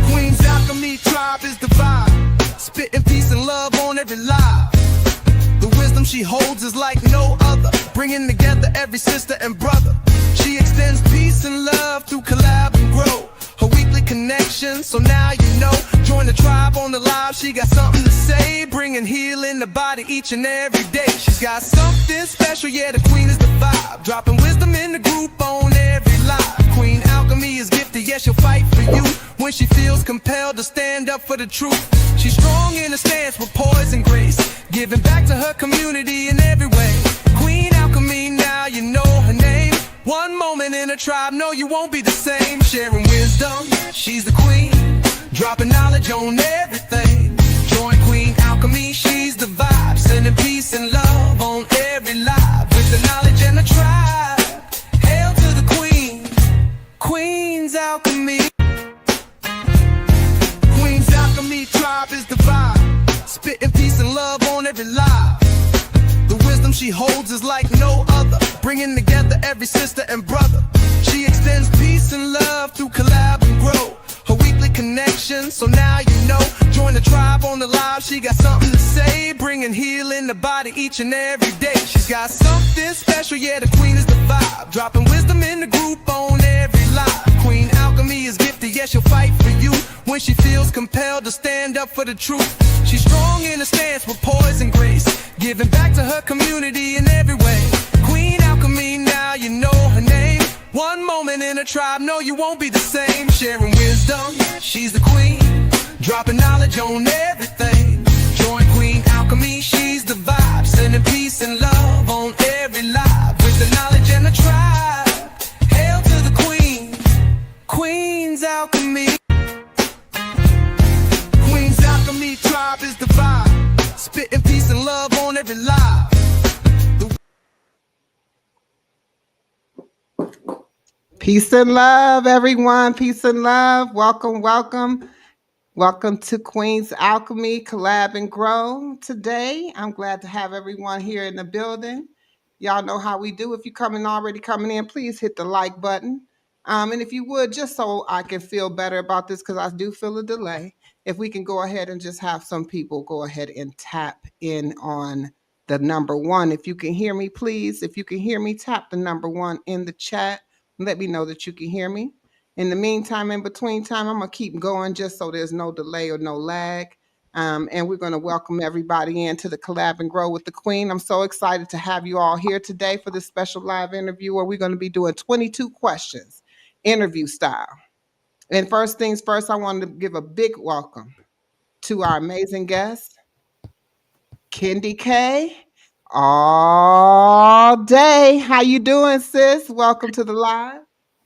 Queen's Alchemy Tribe is the vibe, spitting peace and love on every live. The wisdom she holds is like no other, bringing together every sister and brother. She extends peace and love through collab and grow. Her weekly connection, so now you know. Join the tribe on the live, she got something to say, bringing healing the body each and every day. She's got something special, yeah, the queen is the vibe, dropping wisdom in the group on every live. Queen Alchemy is gifted, yes, she'll fight for you when she feels compelled to stand up for the truth. She's strong in her stance with poise and grace, giving back to her community in every way. Queen Alchemy, now you know her name. One moment in a tribe, no, you won't be the same. Sharing wisdom, she's the queen, dropping knowledge on everything. Join Queen Alchemy, she's the vibe, sending peace and love on every live. With the knowledge and the tribe, hail to the queen, Queen's Alchemy. Queen's Alchemy Tribe is the vibe, spitting peace and love on every live. The wisdom she holds is like no other, bringing together every sister and brother. She extends peace and love through collab and grow. Her weekly connection, so now you know. Join the tribe on the live, she got something to say, bringing healing the body each and every day. She's got something special, yeah, the queen is the vibe, dropping wisdom in the group on every live. Queen Alchemy is gifted, yes, she'll fight for you when she feels compelled to stand up for the truth. She's strong in her stance with poise and grace, giving back to her community in every way. Queen Alchemy, now you know her name. One moment in a tribe, no, you won't be the same. Sharing wisdom, she's the queen, dropping knowledge on everything. Join Queen Alchemy, she's the vibe, sending peace and love on every live. With the knowledge and the tribe, hail to the queen, Queen's Alchemy. Queen's Alchemy Tribe is the vibe, spitting peace and love on every live. Peace and love, everyone. Peace and love. Welcome, welcome. Welcome to Queen's Alchemy Collab and Grow. Today, I'm glad to have everyone here in the building. Y'all know how we do. If you're already coming in, please hit the like button. And if you would, just so I can feel better about this, because I do feel a delay, if we can go ahead and just have some people go ahead and tap in on the number 1. If you can hear me, please. If you can hear me, tap the number 1 in the chat. Let me know that you can hear me. In the meantime, in between time, I'm going to keep going just so there's no delay or no lag. And we're going to welcome everybody into the Collab and Grow with the Queen. I'm so excited to have you all here today for this special live interview where we're going to be doing 22 questions, interview style. And first things first, I want to give a big welcome to our amazing guest, KendyK. All day. How you doing, sis? Welcome to the live.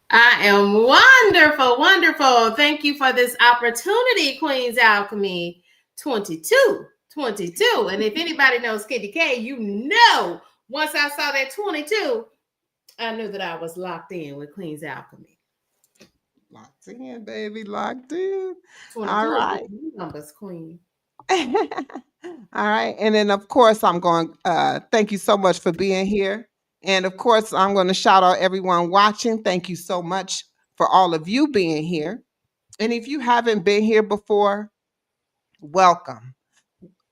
I am wonderful, wonderful. Thank you for this opportunity, Queen's Alchemy 22. And if anybody knows KendyK, you know, once I saw that 22, I knew that I was locked in with Queen's Alchemy. Locked in, baby, locked in. 22 all right. Numbers, Queen. All right. And then, of course, I'm going, thank you so much for being here. And, of course, I'm going to shout out everyone watching. Thank you so much for all of you being here. And if you haven't been here before, welcome.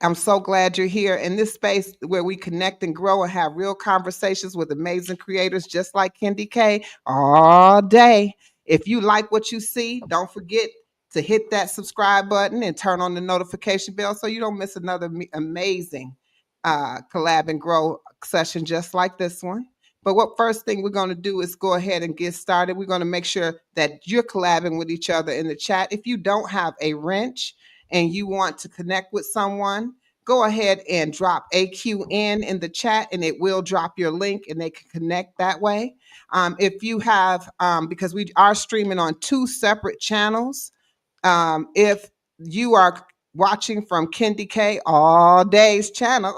I'm so glad you're here in this space where we connect and grow and have real conversations with amazing creators just like KendyK all day. If you like what you see, don't forget to hit that subscribe button and turn on the notification bell so you don't miss another amazing Collab and Grow session just like this one. But what first thing we're going to do is go ahead and get started. We're going to make sure that you're collabing with each other in the chat. If you don't have a wrench and you want to connect with someone, go ahead and drop AQN in the chat and it will drop your link and they can connect that way. If you have, because we are streaming on 2 separate channels, if you are watching from KendyK All Day's channel,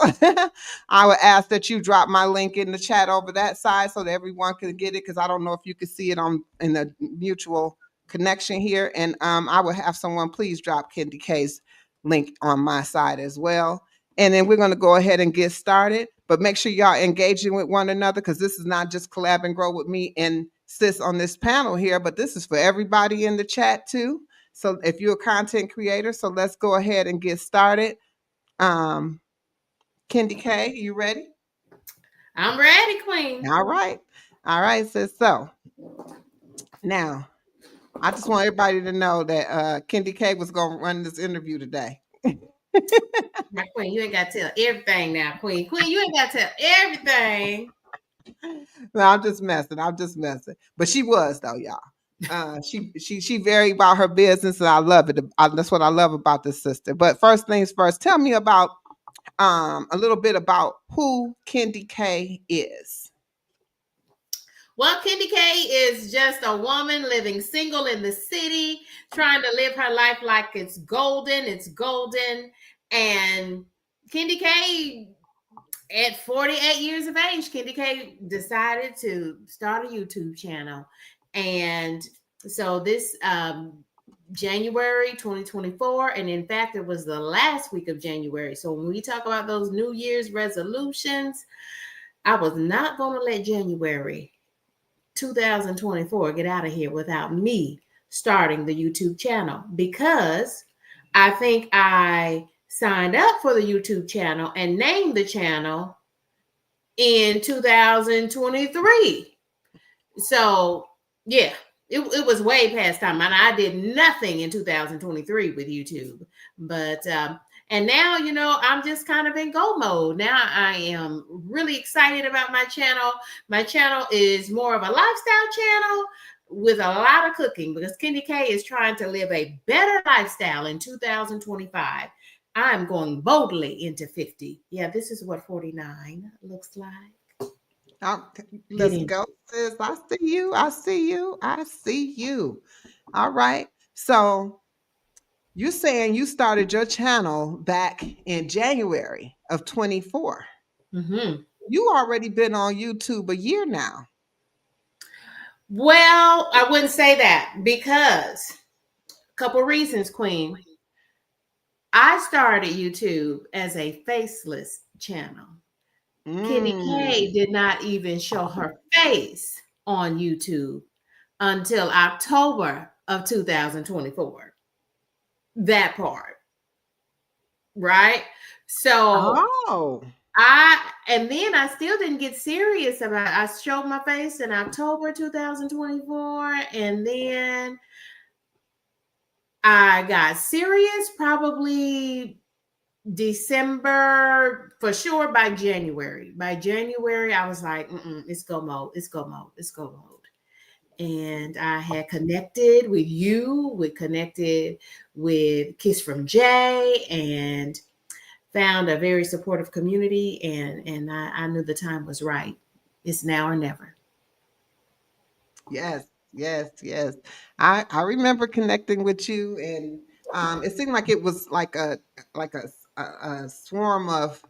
I would ask that you drop my link in the chat over that side so that everyone can get it, because I don't know if you can see it in the mutual connection here. And I would have someone please drop KendyK's link on my side as well. And then we're going to go ahead and get started. But make sure y'all engaging with one another, because this is not just Collab and Grow with me in sis on this panel here, but this is for everybody in the chat too. So if you're a content creator, so let's go ahead and get started. KendyK, you ready? I'm ready, Queen. All right, sis. So now I just want everybody to know that KendyK was gonna run this interview today. My Queen, you ain't got to tell everything now, Queen. Queen, you ain't got to tell everything. No, I'm just messing. But she was though, y'all. She very about her business, and I love it. That's what I love about this sister. But first things first, tell me about a little bit about who KendyK is. Well, KendyK is just a woman living single in the city, trying to live her life like it's golden. It's golden. And KendyK, at 48 years of age, KendyK decided to start a YouTube channel. And so this January 2024, and in fact, it was the last week of January. So when we talk about those New Year's resolutions, I was not going to let January 2024 get out of here without me starting the YouTube channel, because I think I signed up for the YouTube channel and named the channel in 2023. So yeah, it was way past time, and I did nothing in 2023 with YouTube. But and now, you know, I'm just kind of in go mode. Now I am really excited about my channel. My channel is more of a lifestyle channel with a lot of cooking, because KendyK is trying to live a better lifestyle in 2025. I'm going boldly into 50. Yeah, this is what 49 looks like. Let's go, sis. I see you. All right. So you're saying you started your channel back in January of 24. Mm-hmm. You already been on YouTube a year now. Well, I wouldn't say that, because a couple reasons, Queen. I started YouTube as a faceless channel. KendyK did not even show her face on YouTube until October of 2024. That part. Right? So and then I still didn't get serious about it. I showed my face in October 2024, and then I got serious probably December, for sure. By January, I was like, it's go mode. And I had connected with you. We connected with Kiss from Jay, and found a very supportive community. And I knew the time was right. It's now or never. Yes. I remember connecting with you, and it seemed like it was like a swarm of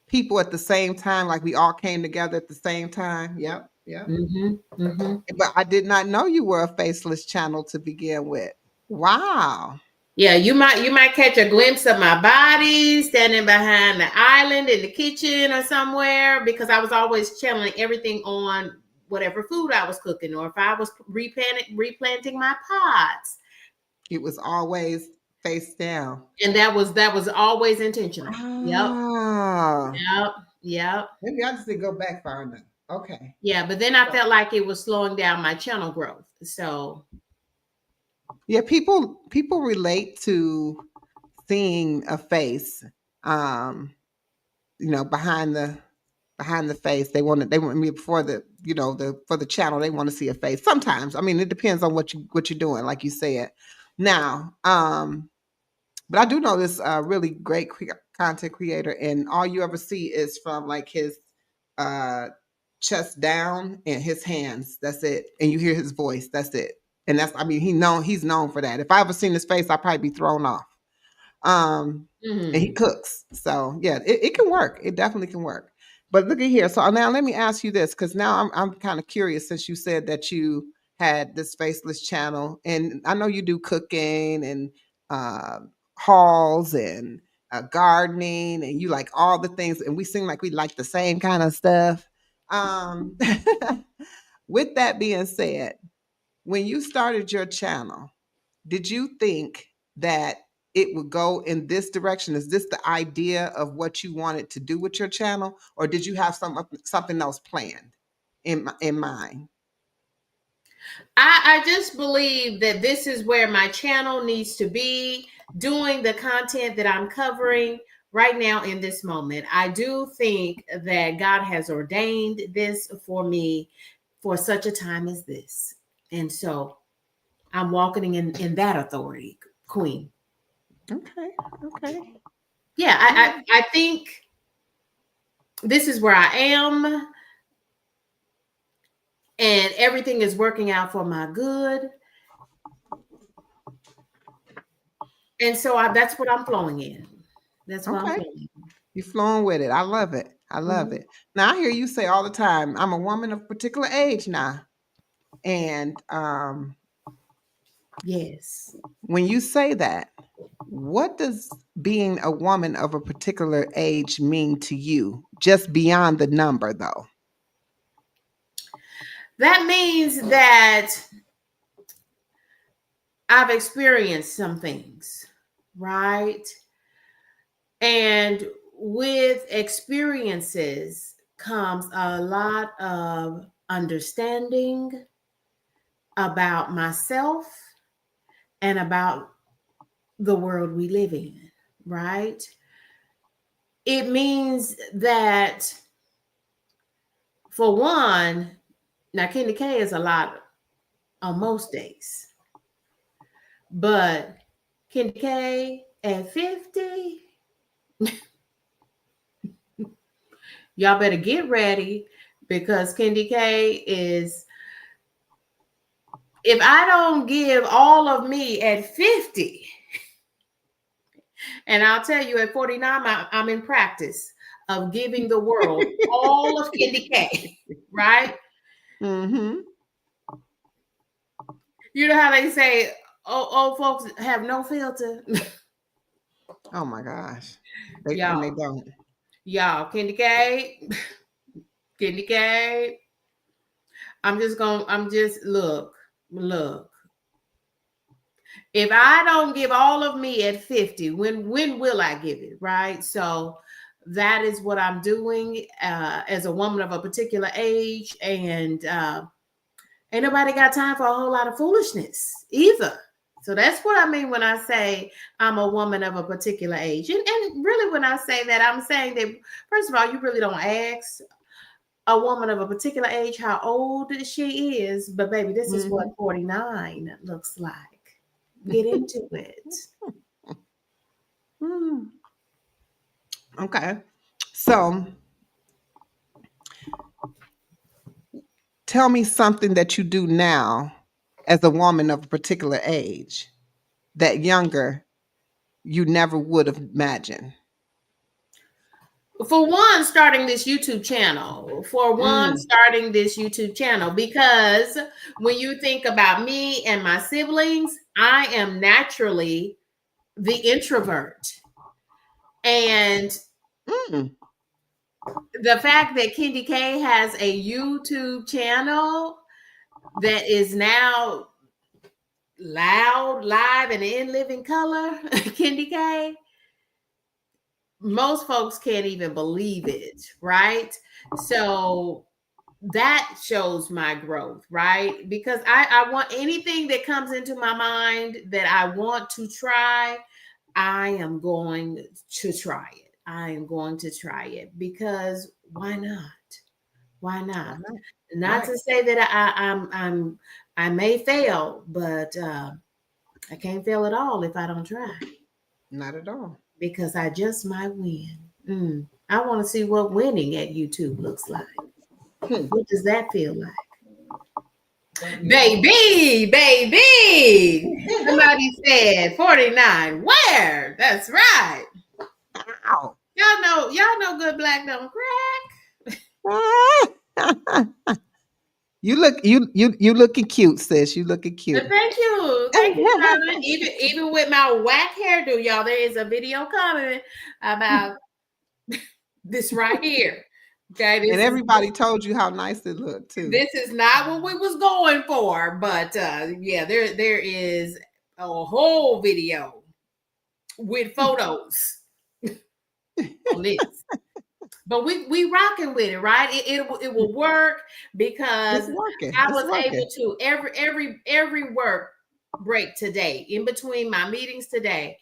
people at the same time, like we all came together at the same time. Yep. Mm-hmm. Mm-hmm. But I did not know you were a faceless channel to begin with. Wow. Yeah, you might catch a glimpse of my body standing behind the island in the kitchen or somewhere, because I was always channeling everything on whatever food I was cooking, or if I was replanting my pots. It was always face down. And that was always intentional. Ah. Yep. Maybe I just didn't go back far enough. Okay. Yeah, but then I felt like it was slowing down my channel growth. So yeah, people relate to seeing a face, you know, behind the face. They want me before the, you know, for the channel, they want to see a face. Sometimes, I mean, it depends on what you're doing, like you said. Now, but I do know this really great content creator, and all you ever see is from like his chest down and his hands. That's it. And you hear his voice. That's it. And that's, I mean, he's known for that. If I ever seen his face, I'd probably be thrown off. And he cooks. So yeah, it can work. It definitely can work. But look at here. So now let me ask you this, because now I'm kind of curious, since you said that you had this faceless channel, and I know you do cooking and hauls and gardening, and you like all the things, and we seem like we like the same kind of stuff. with that being said, when you started your channel, did you think that it would go in this direction? Is this the idea of what you wanted to do with your channel, or did you have something else planned in mind? I just believe that this is where my channel needs to be, doing the content that I'm covering right now in this moment. I do think that God has ordained this for me for such a time as this. And so I'm walking in that authority, Queen. Okay. Okay. Yeah, I think this is where I am, and everything is working out for my good. And so that's what I'm flowing in. That's what I'm Okay. flowing in. You're flowing with it. I love it. I love it. Now I hear you say all the time, I'm a woman of a particular age now. And Yes. when you say that, what does being a woman of a particular age mean to you? Just beyond the number, though. That means that I've experienced some things, right? And with experiences comes a lot of understanding about myself and about the world we live in, right? It means that, for one, now KendyK is a lot on most days, but KendyK at 50, y'all better get ready, because KendyK is, if I don't give all of me at 50, and I'll tell you at 49, I'm in practice of giving the world all of KendyK, right? Mm-hmm. You know how they say, old folks have no filter. Oh my gosh. And they Y'all, don't. KendyK, KendyK. Look. If I don't give all of me at 50, when will I give it, right? So that is what I'm doing as a woman of a particular age. And ain't nobody got time for a whole lot of foolishness either. So that's what I mean when I say I'm a woman of a particular age. And really, when I say that, I'm saying that, first of all, you really don't ask a woman of a particular age how old she is. But baby, this is what 49 looks like. Get into it. Okay. So tell me something that you do now as a woman of a particular age that younger you never would have imagined. For one, starting this YouTube channel. Because when you think about me and my siblings, I am naturally the introvert. And the fact that KendyK has a YouTube channel that is now loud, live, and in living color, KendyK, most folks can't even believe it, right? So that shows my growth, right? Because I want anything that comes into my mind that I want to try, I am going to try it. I am going to try it, because why not? Why not? Not to say that I may fail, but I can't fail at all if I don't try. Not at all. Because I just might win. I want to see what winning at YouTube looks like. What does that feel like? Baby. Somebody said 49. Where? That's right. Ow. Y'all know good black don't crack. You looking cute, sis. You looking cute. Thank you, Simon. Even with my whack hairdo, y'all, there is a video coming about this right here. Okay, And everybody told you how nice it looked too. this is not what we was going for, but yeah, there is a whole video with photos on this. But we rocking with it, right? It will work because It's working. I It's was working. able to every work break today, in between my meetings today,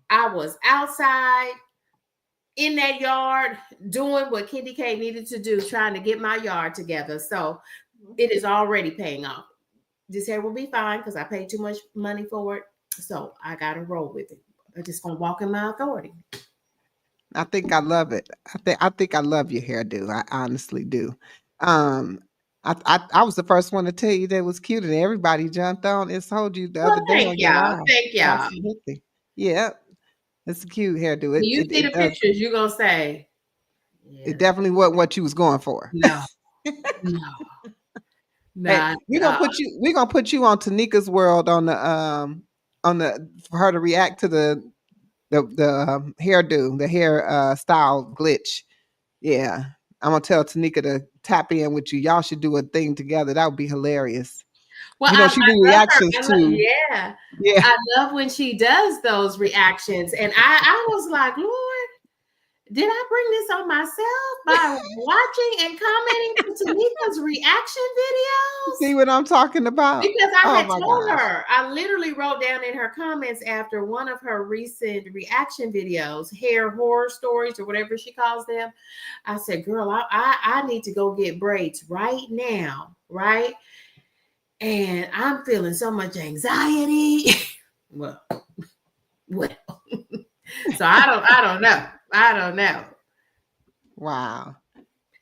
I was outside in that yard doing what KendyK needed to do, trying to get my yard together. So it is already paying off. This hair will be fine because I paid too much money for it. So I got to roll with it. I'm just going to walk in my authority. I think I love it. I think I love your hairdo. I honestly do. Um, I was the first one to tell you that it was cute, and everybody jumped on and told you the Well, other day thank on your y'all. live. Thank y'all. Absolutely. Yeah, it's a cute hairdo. When you see the It does. pictures, you're going to say, yeah, It definitely wasn't what you was going for. no, no, Hey, not we're gonna put you on Tanika's world on the for her to react to the hairdo, the hair style glitch. Yeah. I'm gonna tell Tanika to tap in with you. Y'all should do a thing together. That would be hilarious. Well, You know, she do love reactions her. too. Yeah. Yeah. I love when she does those reactions. And I was like, Lord, did I bring this on myself by watching and commenting to Tanika's reaction videos? See what I'm talking about? Because I Oh had my told gosh. her, I literally wrote down in her comments after one of her recent reaction videos, hair horror stories or whatever she calls them. I said, girl, I need to go get braids right now, right? And I'm feeling so much anxiety. well, so I don't know. Wow.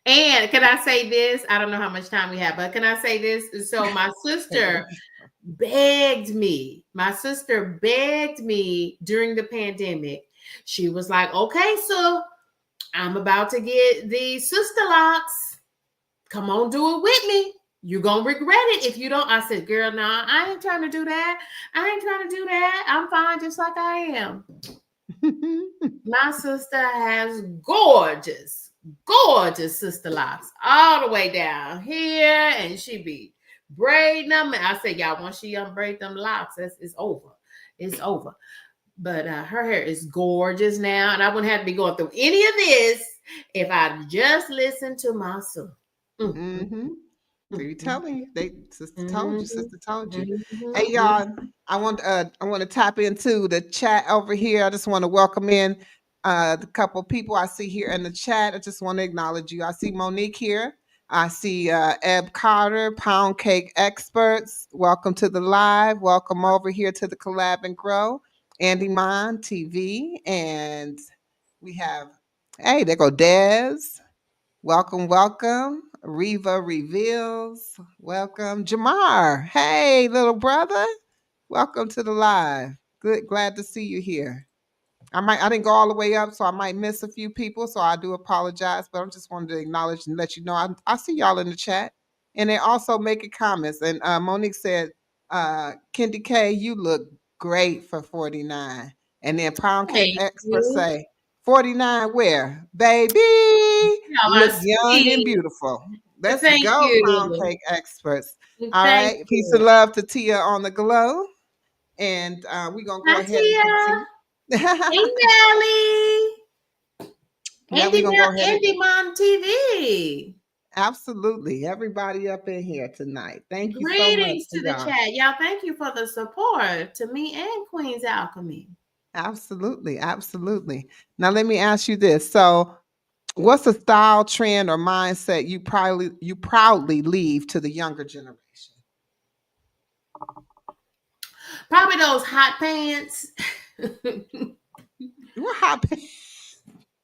And can I say this? I don't know how much time we have, but can I say this? So my sister begged me. My sister begged me during the pandemic. She was like, okay, so I'm about to get these sister locks. Come on, do it with me. You're going to regret it if you don't. I said, girl, nah, I ain't trying to do that. I ain't trying to do that. I'm fine just like I am. My sister has gorgeous, gorgeous sister locks all the way down here, and she be braiding them. And I said, y'all, once she unbraid them locks, it's over. It's over. But her hair is gorgeous now, and I wouldn't have to be going through any of this if I just listened to my son. Mm-hmm. They're telling you. Sister told you. Sister told you. Mm-hmm. Hey y'all, I want to tap into the chat over here. I just want to welcome in the couple people I see here in the chat. I just want to acknowledge you. I see Monique here. I see Eb Carter, Pound Cake Experts. Welcome to the live. Welcome over here to the Collab and Grow. Andy Mon TV, and we have there go Des. Welcome, welcome. Reva Reveals. Welcome. Jamar. Hey, little brother. Welcome to the live. Good, glad to see you here. I didn't go all the way up, so I might miss a few people. So I do apologize, but I just wanted to acknowledge and let you know I see y'all in the chat. And they also making comments. And Monique said, KendyK, you look great for 49. And then Pound Cake Thank Experts you. say, 49 where? Baby, look young and beautiful. Let's Thank go, Pound you. Cake Experts. All Thank right. Peace you. and love to Tia on the glow. And we're going to go Hi, ahead and Tia. continue. Hey, Nelly. Yeah, we're going to go ahead and Andy Mom TV. absolutely. Everybody up in here tonight. Thank you so much Greetings for to the y'all. chat. Y'all, thank you for the support to me and Queen's Alchemy. Absolutely. Absolutely. Now, let me ask you this. So, what's a style, trend, or mindset you proudly leave to the younger generation? Probably those hot pants. What hot pants?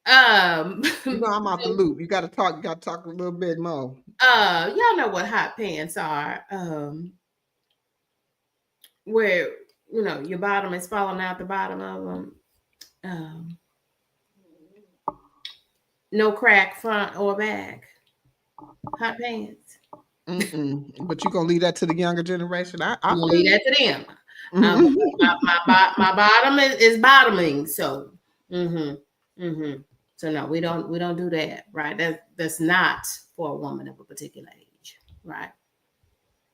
You know I'm out the loop. You got to talk. You got to talk a little bit more. Y'all know what hot pants are. Where your bottom is falling out the bottom of them. No crack front or back. Hot pants. But you gonna leave that to the younger generation? I Leave that to them. Mm-hmm. My bottom is bottoming. So, So no, we don't do that, right? That's not for a woman of a particular age, right?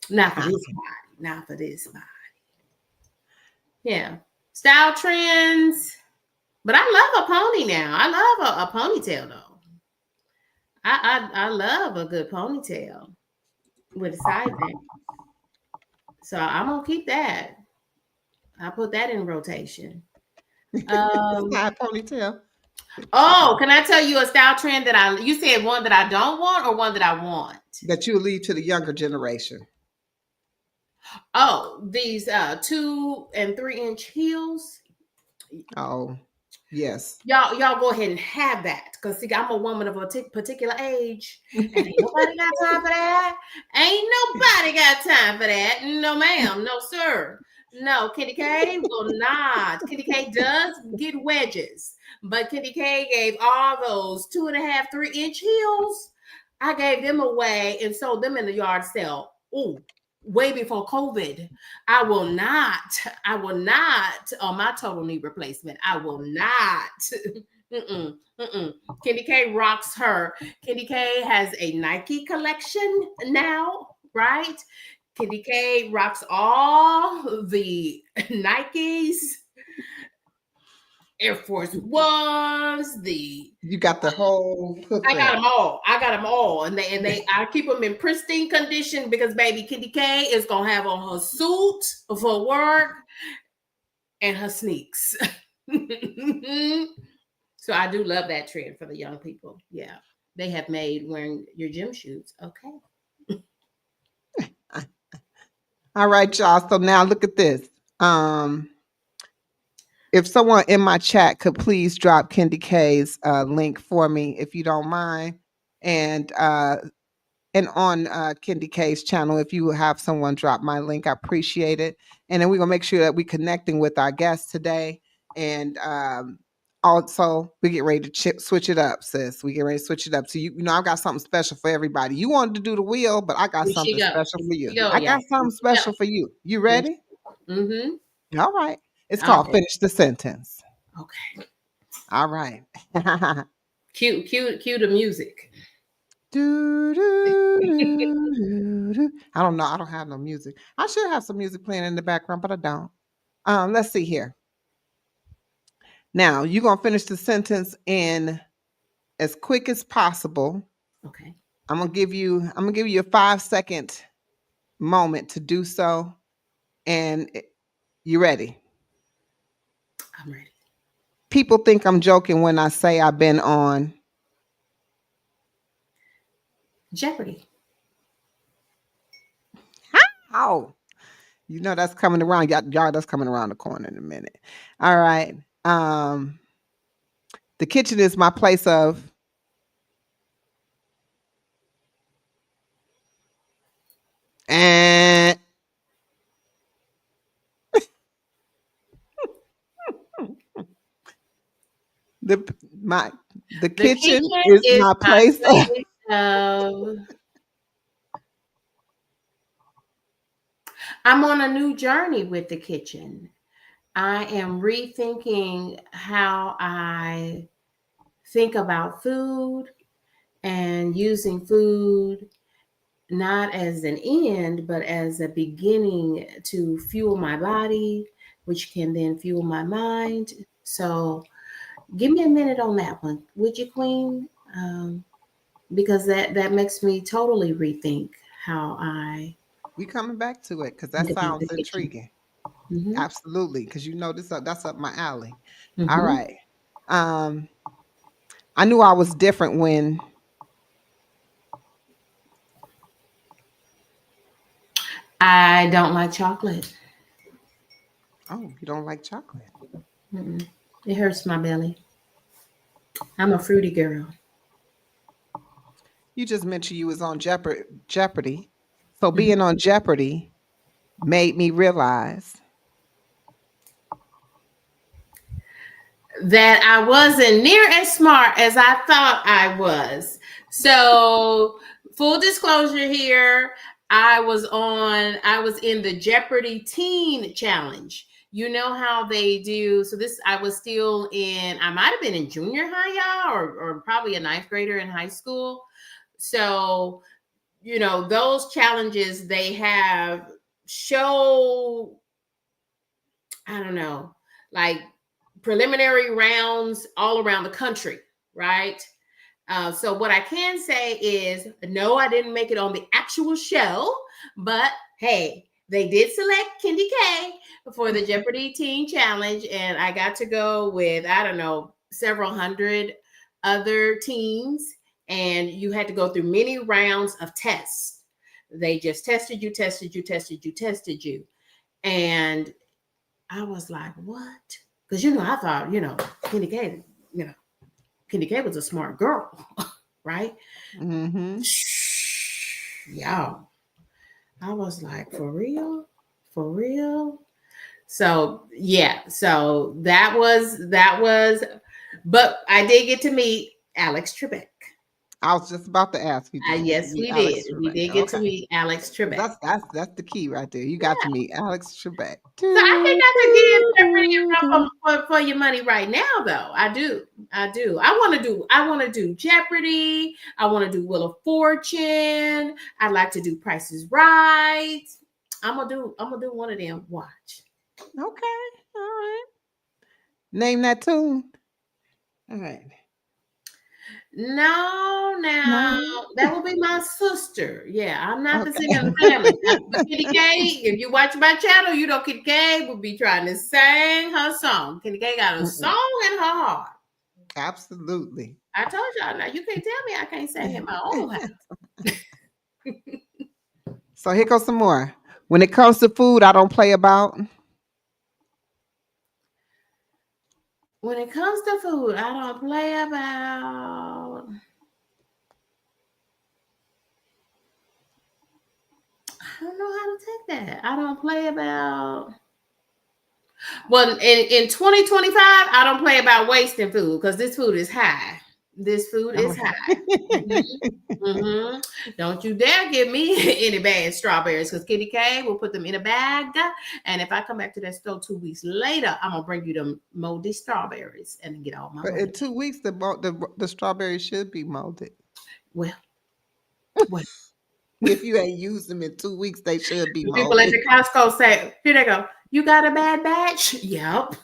Not for this body, not for this body. Yeah, style trends, but I love a pony now. I love a ponytail though. I love a good ponytail with a side bang. So I'm gonna keep that. I put that in rotation. Side ponytail. Oh, can I tell you a style trend that you said one that I don't want or one that I want? That you leave to the younger generation. Oh, these 2 and 3 inch heels. Oh, yes. Y'all go ahead and have that. Because see, I'm a woman of a particular age. And ain't nobody got time for that. Ain't nobody got time for that. No, ma'am. No, sir. No, KendyK will not. KendyK does get wedges. But KendyK gave all those 2.5, 3 inch heels. I gave them away and sold them in the yard sale. Ooh, way before COVID. I will not on my total knee replacement. I will not. KendyK rocks her. KendyK has a Nike collection now, right? KendyK rocks all the Nikes, Air Force Ones, You got the whole I got them all. And I keep them in pristine condition because baby KendyK is gonna have on her suit for work and her sneaks. So I do love that trend for the young people. Yeah, they have made wearing your gym shoes. Okay. All right, y'all. So now look at this. If someone in my chat could please drop KendyK's link for me, if you don't mind, and on KendyK's channel, if you have someone drop my link, I appreciate it. And then we're gonna make sure that we're connecting with our guests today, and also we get ready to switch it up, sis. We get ready to switch it up. So you know, I've got something special for everybody. You wanted to do the wheel, but I got something special for you. I got something special for you. You ready? Mm-hmm. All right. It's called Finish the Sentence. Okay. All right. Cue the music. Do, do, do, do. I don't know. I don't have no music. I should have some music playing in the background, but I don't. Let's see here. Now you're gonna finish the sentence in as quick as possible. Okay. I'm gonna give you a 5-second moment to do so. And you ready? I'm ready. People think I'm joking when I say I've been on Jeopardy. How? You know that's coming around. Y'all, that's coming around the corner in a minute. All right. The kitchen is my place of and the kitchen is my place of I'm on a new journey with the kitchen. I am rethinking how I think about food and using food not as an end, but as a beginning to fuel my body, which can then fuel my mind. So give me a minute on that one, would you, Queen? Because that makes me totally rethink how I. We coming back to it because that sounds intriguing. Mm-hmm. Absolutely, because you know that's up my alley. Mm-hmm. All right. I knew I was different when I don't like chocolate. Oh, you don't like chocolate? Mm-mm. It hurts my belly. I'm a fruity girl. You just mentioned you was on Jeopardy. So being on Jeopardy made me realize that I wasn't near as smart as I thought I was. So full disclosure here, I was in the Jeopardy Teen Challenge. you know how they do. So this, I was still in, I might have been in junior high, y'all, or probably a ninth grader in high school. So, you know, those challenges they have show, I don't know, like preliminary rounds all around the country, right? So what I can say is, no, I didn't make it on the actual show, but hey, they did select KendyK for the Jeopardy Teen Challenge, and I got to go with, I don't know, several hundred other teens, and you had to go through many rounds of tests. They just tested you, tested you, tested you, tested you. And I was like, what? Because, you know, I thought, you know, KendyK, you know, KendyK was a smart girl, right? Mm-hmm. Y'all, I was like, for real? For real? So yeah, so that was, but I did get to meet Alex Trebek. I was just about to ask you, did you get to Yes, meet we Alex did. We Trebek? did get to Okay. meet Alex 'Cause Trebek. that's the key right there. You got to meet Alex Trebek. So I think I could give Jeopardy a run for your money right now, though. I do. I want to do Jeopardy. I want to do Wheel of Fortune. I'd like to do Price is Right. I'm gonna do one of them. Watch. Okay. All right. Name that tune. All right. No, now No. that will be my sister. Yeah, I'm not the Okay. singer of the family. But KendyK, if you watch my channel, you know KendyK will be trying to sing her song. KendyK got a song in her heart. Absolutely. I told y'all, now you can't tell me I can't sing in my own house. So here goes some more. When it comes to food, I don't play about. When it comes to food, I don't play about. I don't know how to take that. I don't play about. Well, in 2025, I don't play about wasting food because this food is high. This food is high. Mm-hmm. Don't you dare give me any bad strawberries because KendyK will put them in a bag. And if I come back to that store 2 weeks later, I'm gonna bring you them moldy strawberries and get all my But money. in 2 weeks, the strawberries should be molded. Well, If you ain't used them in 2 weeks, they should be people at molded. the Costco say, here they go. You got a bad batch? Yep.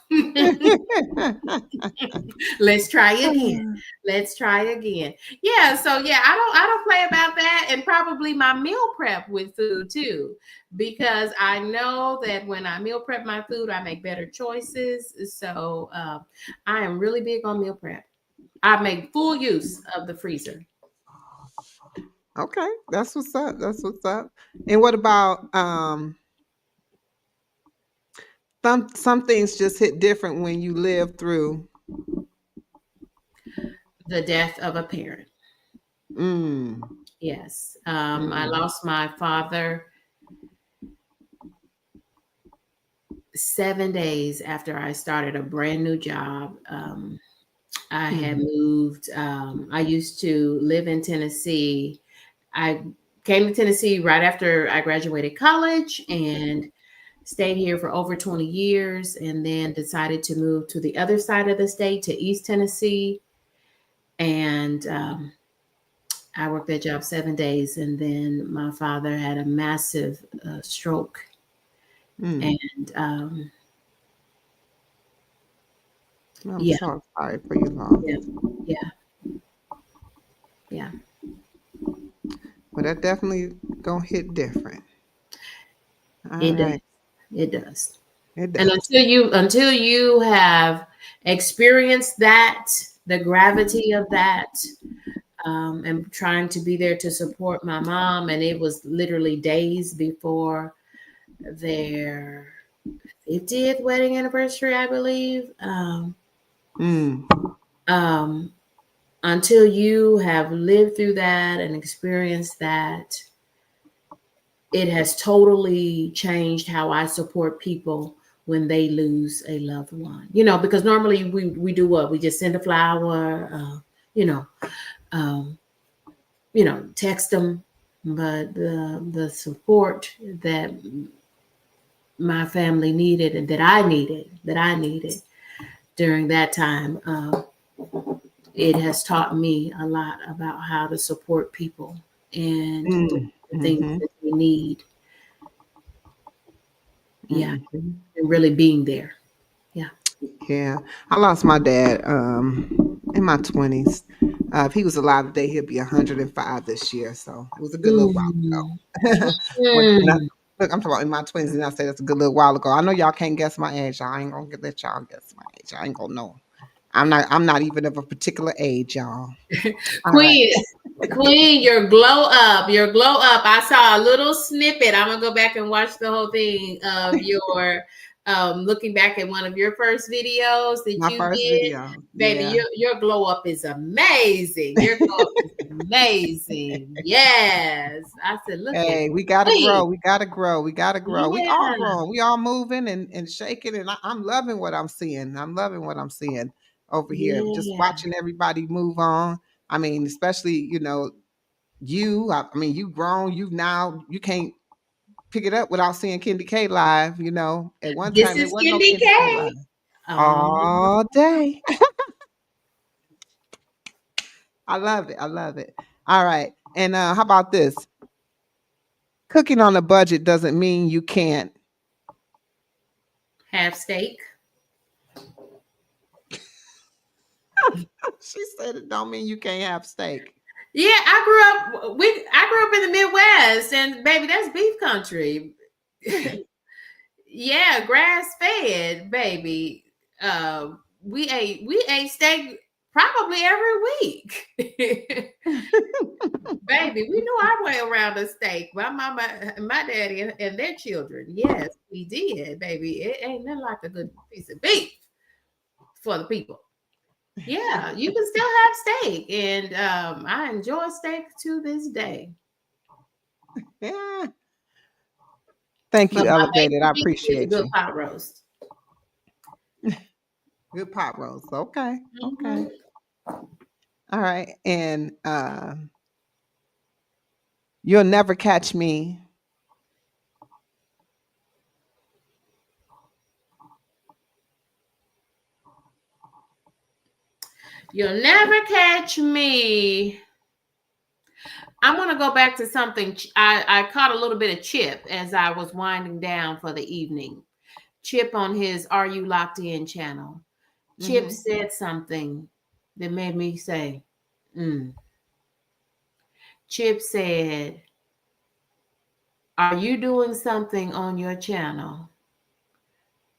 Let's try again. Let's try again. Yeah, so yeah, I don't play about that, and probably my meal prep with food too, because I know that when I meal prep my food, I make better choices. So I am really big on meal prep. I make full use of the freezer. Okay, that's what's up. That's what's up. And what about some things just hit different when you live through. The death of a parent. Mm. Yes. I lost my father 7 days after I started a brand new job. I had moved. I used to live in Tennessee. I came to Tennessee right after I graduated college and stayed here for over 20 years, and then decided to move to the other side of the state to East Tennessee. And I worked that job 7 days, and then my father had a massive stroke. And I'm yeah, so sorry for your loss. yeah. But that definitely gonna hit different. All It right. does. It does. It And does. until you have experienced that, the gravity of that, and trying to be there to support my mom, and it was literally days before their 50th wedding anniversary, I believe. Until you have lived through that and experienced that, it has totally changed how I support people when they lose a loved one. You know, because normally we do what? We just send a flower, um, text them. But the support that my family needed and that I needed during that time. It has taught me a lot about how to support people and the things Mm-hmm. that they need. Yeah, Mm-hmm. and really being there. Yeah. Yeah, I lost my dad in my 20s. If he was alive today, he'll be 105 this year. So it was a good little while Mm. ago. When I Mm. look, I'm talking about in my 20s, and I say that's a good little while ago. I know y'all can't guess my age. I ain't gonna let y'all guess my age. I ain't gonna know. I'm not even of a particular age, y'all. All right. Queen, Queen, your glow up, your glow up. I saw a little snippet. I'm gonna go back and watch the whole thing of your looking back at one of your first videos that My you first did. video. Baby, Yeah. your glow up is amazing. Your glow up is amazing. Yes. I said, look at Hey, we gotta Queen. grow. We gotta grow. We gotta grow. We all Yeah. growing. We all moving and shaking. And I'm loving what I'm seeing. I'm loving what I'm seeing over here. Just Yeah. watching everybody move on. I mean, especially, you. I mean, you grown. You can't pick it up without seeing KendyK live. At one This time there is wasn't no KendyK KendyK. live Um, all day. I love it. I love it. All right. And how about this? Cooking on a budget doesn't mean you can't. half steak. She said it don't mean you can't have steak. Yeah, I grew up in the Midwest, and baby, that's beef country. Yeah, grass fed, baby. We ate steak probably every week. Baby, we knew our way around a steak. My mama, my daddy, and their children. Yes, we did, baby. It ain't nothing like a good piece of beef for the people. Yeah, you can still have steak, and I enjoy steak to this day. Yeah. Thank But you, my Elevated. I favorite beef is a appreciate good you. pot roast. Good pot roast. Okay. Okay. Mhm. All right. And you'll never catch me. You'll never catch me. I'm gonna go back to something. I caught a little bit of Chip as I was winding down for the evening. Chip on his "Are You Locked In" channel. Chip Mm-hmm. said something that made me say, mm. Chip said, "Are you doing something on your channel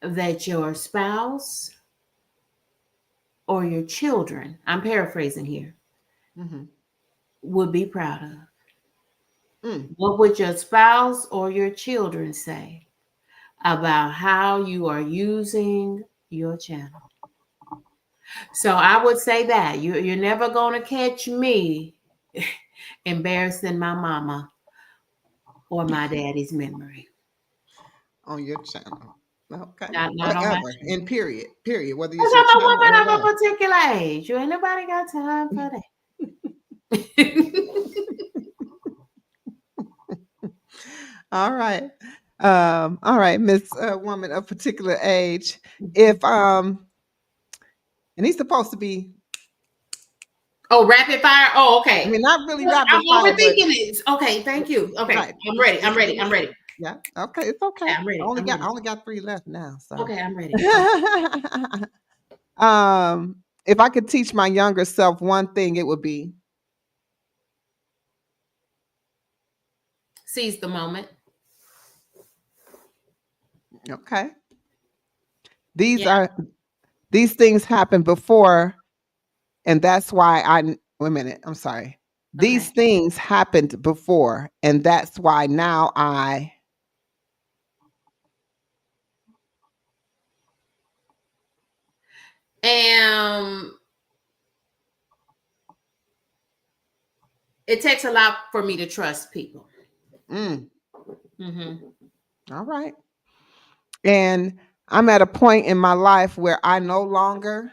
that your spouse or your children," I'm paraphrasing here, Mm-hmm. "would be proud of? Mm. What would your spouse or your children say about how you are using your channel?" So I would say that you're never going to catch me embarrassing my mama or my daddy's memory. On your channel. Okay. Not on my Whatever. channel. In period. Period. Whether Because it's your I'm a channel woman or of what. a particular age. You ain't nobody got time for that. All right, Miss Woman of particular age. If and he's supposed to be, Oh, rapid fire. Oh, I okay. mean, not really Look, I'm rapid fire, but overthinking it. Okay, thank you. Okay, right. I'm ready. I'm Just ready. give I'm us, ready. yeah. Okay, it's okay. I'm ready. I'm I ready. only got 3 left now. So Okay, I'm ready. Okay. if I could teach my younger self one thing, it would be Seize the moment. okay. These Yeah. are these things happened before, and that's why wait a minute, I'm sorry. Okay. These things happened before, and that's why now Um, it takes a lot for me to trust people. mm, Hmm. all right. And I'm at a point in my life where I no longer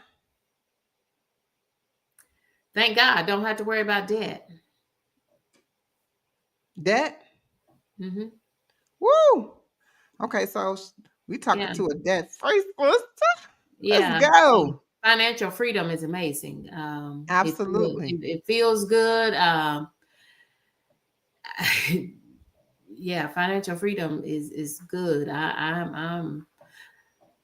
Thank God, I don't have to worry about debt. debt. Hmm. Woo! Okay, so we talking Yeah. to a debt-free sister. Yeah. Let's go. Financial freedom is amazing. Absolutely. It feels good. Yeah, financial freedom is good. I'm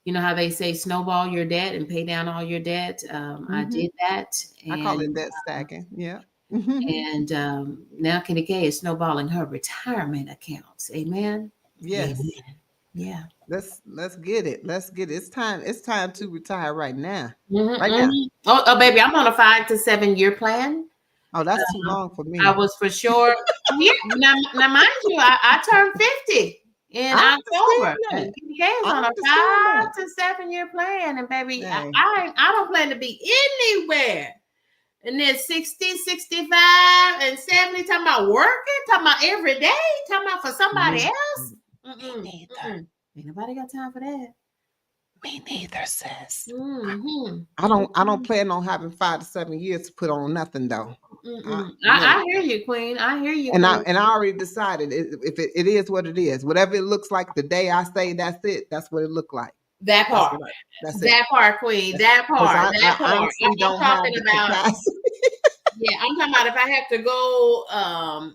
you know how they say snowball your debt and pay down all your debt. I Mm-hmm. did that, I call it and debt stacking. Yeah. now KendyK is snowballing her retirement accounts. Amen. Yes. Amen. Yeah. Let's get it. Let's get it. It's time to retire right now. Mhm, Right now. mhm. Oh, baby, I'm on a 5 to 7 year plan. Oh, that's too long for I me. was for sure. Yeah. Now mind you, I turned 50 in I October, understand and that. KendyK is I on a understand 5 that. to 7 year plan. And baby, Hey. I don't plan to be anywhere. And then 60, 65, and 70, talking about working, talking about every day, talking about for somebody Me else. neither. Ain't nobody got time for that. Me neither, sis. Mm-hmm. I don't plan on having 5 to 7 years to put on nothing though. No. I hear you, Queen. I hear you, And Queen. I already decided if it is what it is. Whatever it looks like the day I say that's it, that's what it looked like. That part. That's it. That part, Queen. That Because part. That I part. honestly I'm don't have talking the about. capacity. Yeah, I'm talking about if I have to go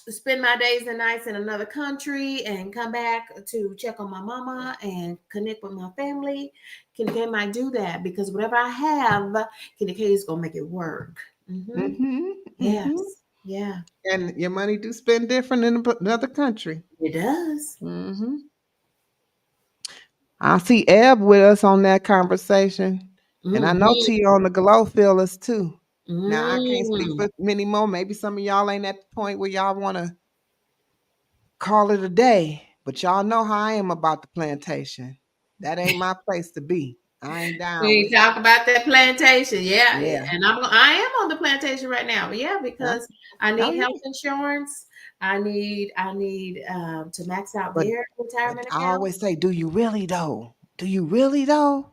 spend my days and nights in another country and come back to check on my mama and connect with my family, KendyK might do that because whatever I have, KendyK is gonna make it work. Yes, yeah, And your money do spend different in another country. it does. I see Eb with us on that conversation. And I know Mm-hmm. Tia on the glow feelers too. Now I can't speak Mm. for many more. Maybe some of y'all ain't at the point where y'all want to call it a day. But y'all know how I am about the plantation. That ain't my place to be. I ain't down We with talk about that plantation, it. yeah, Yeah. and I am on the plantation right now, yeah, Huh? because I Oh need yeah. health insurance. I need to max out But their but retirement I account. always say, do you really though? Do you really though?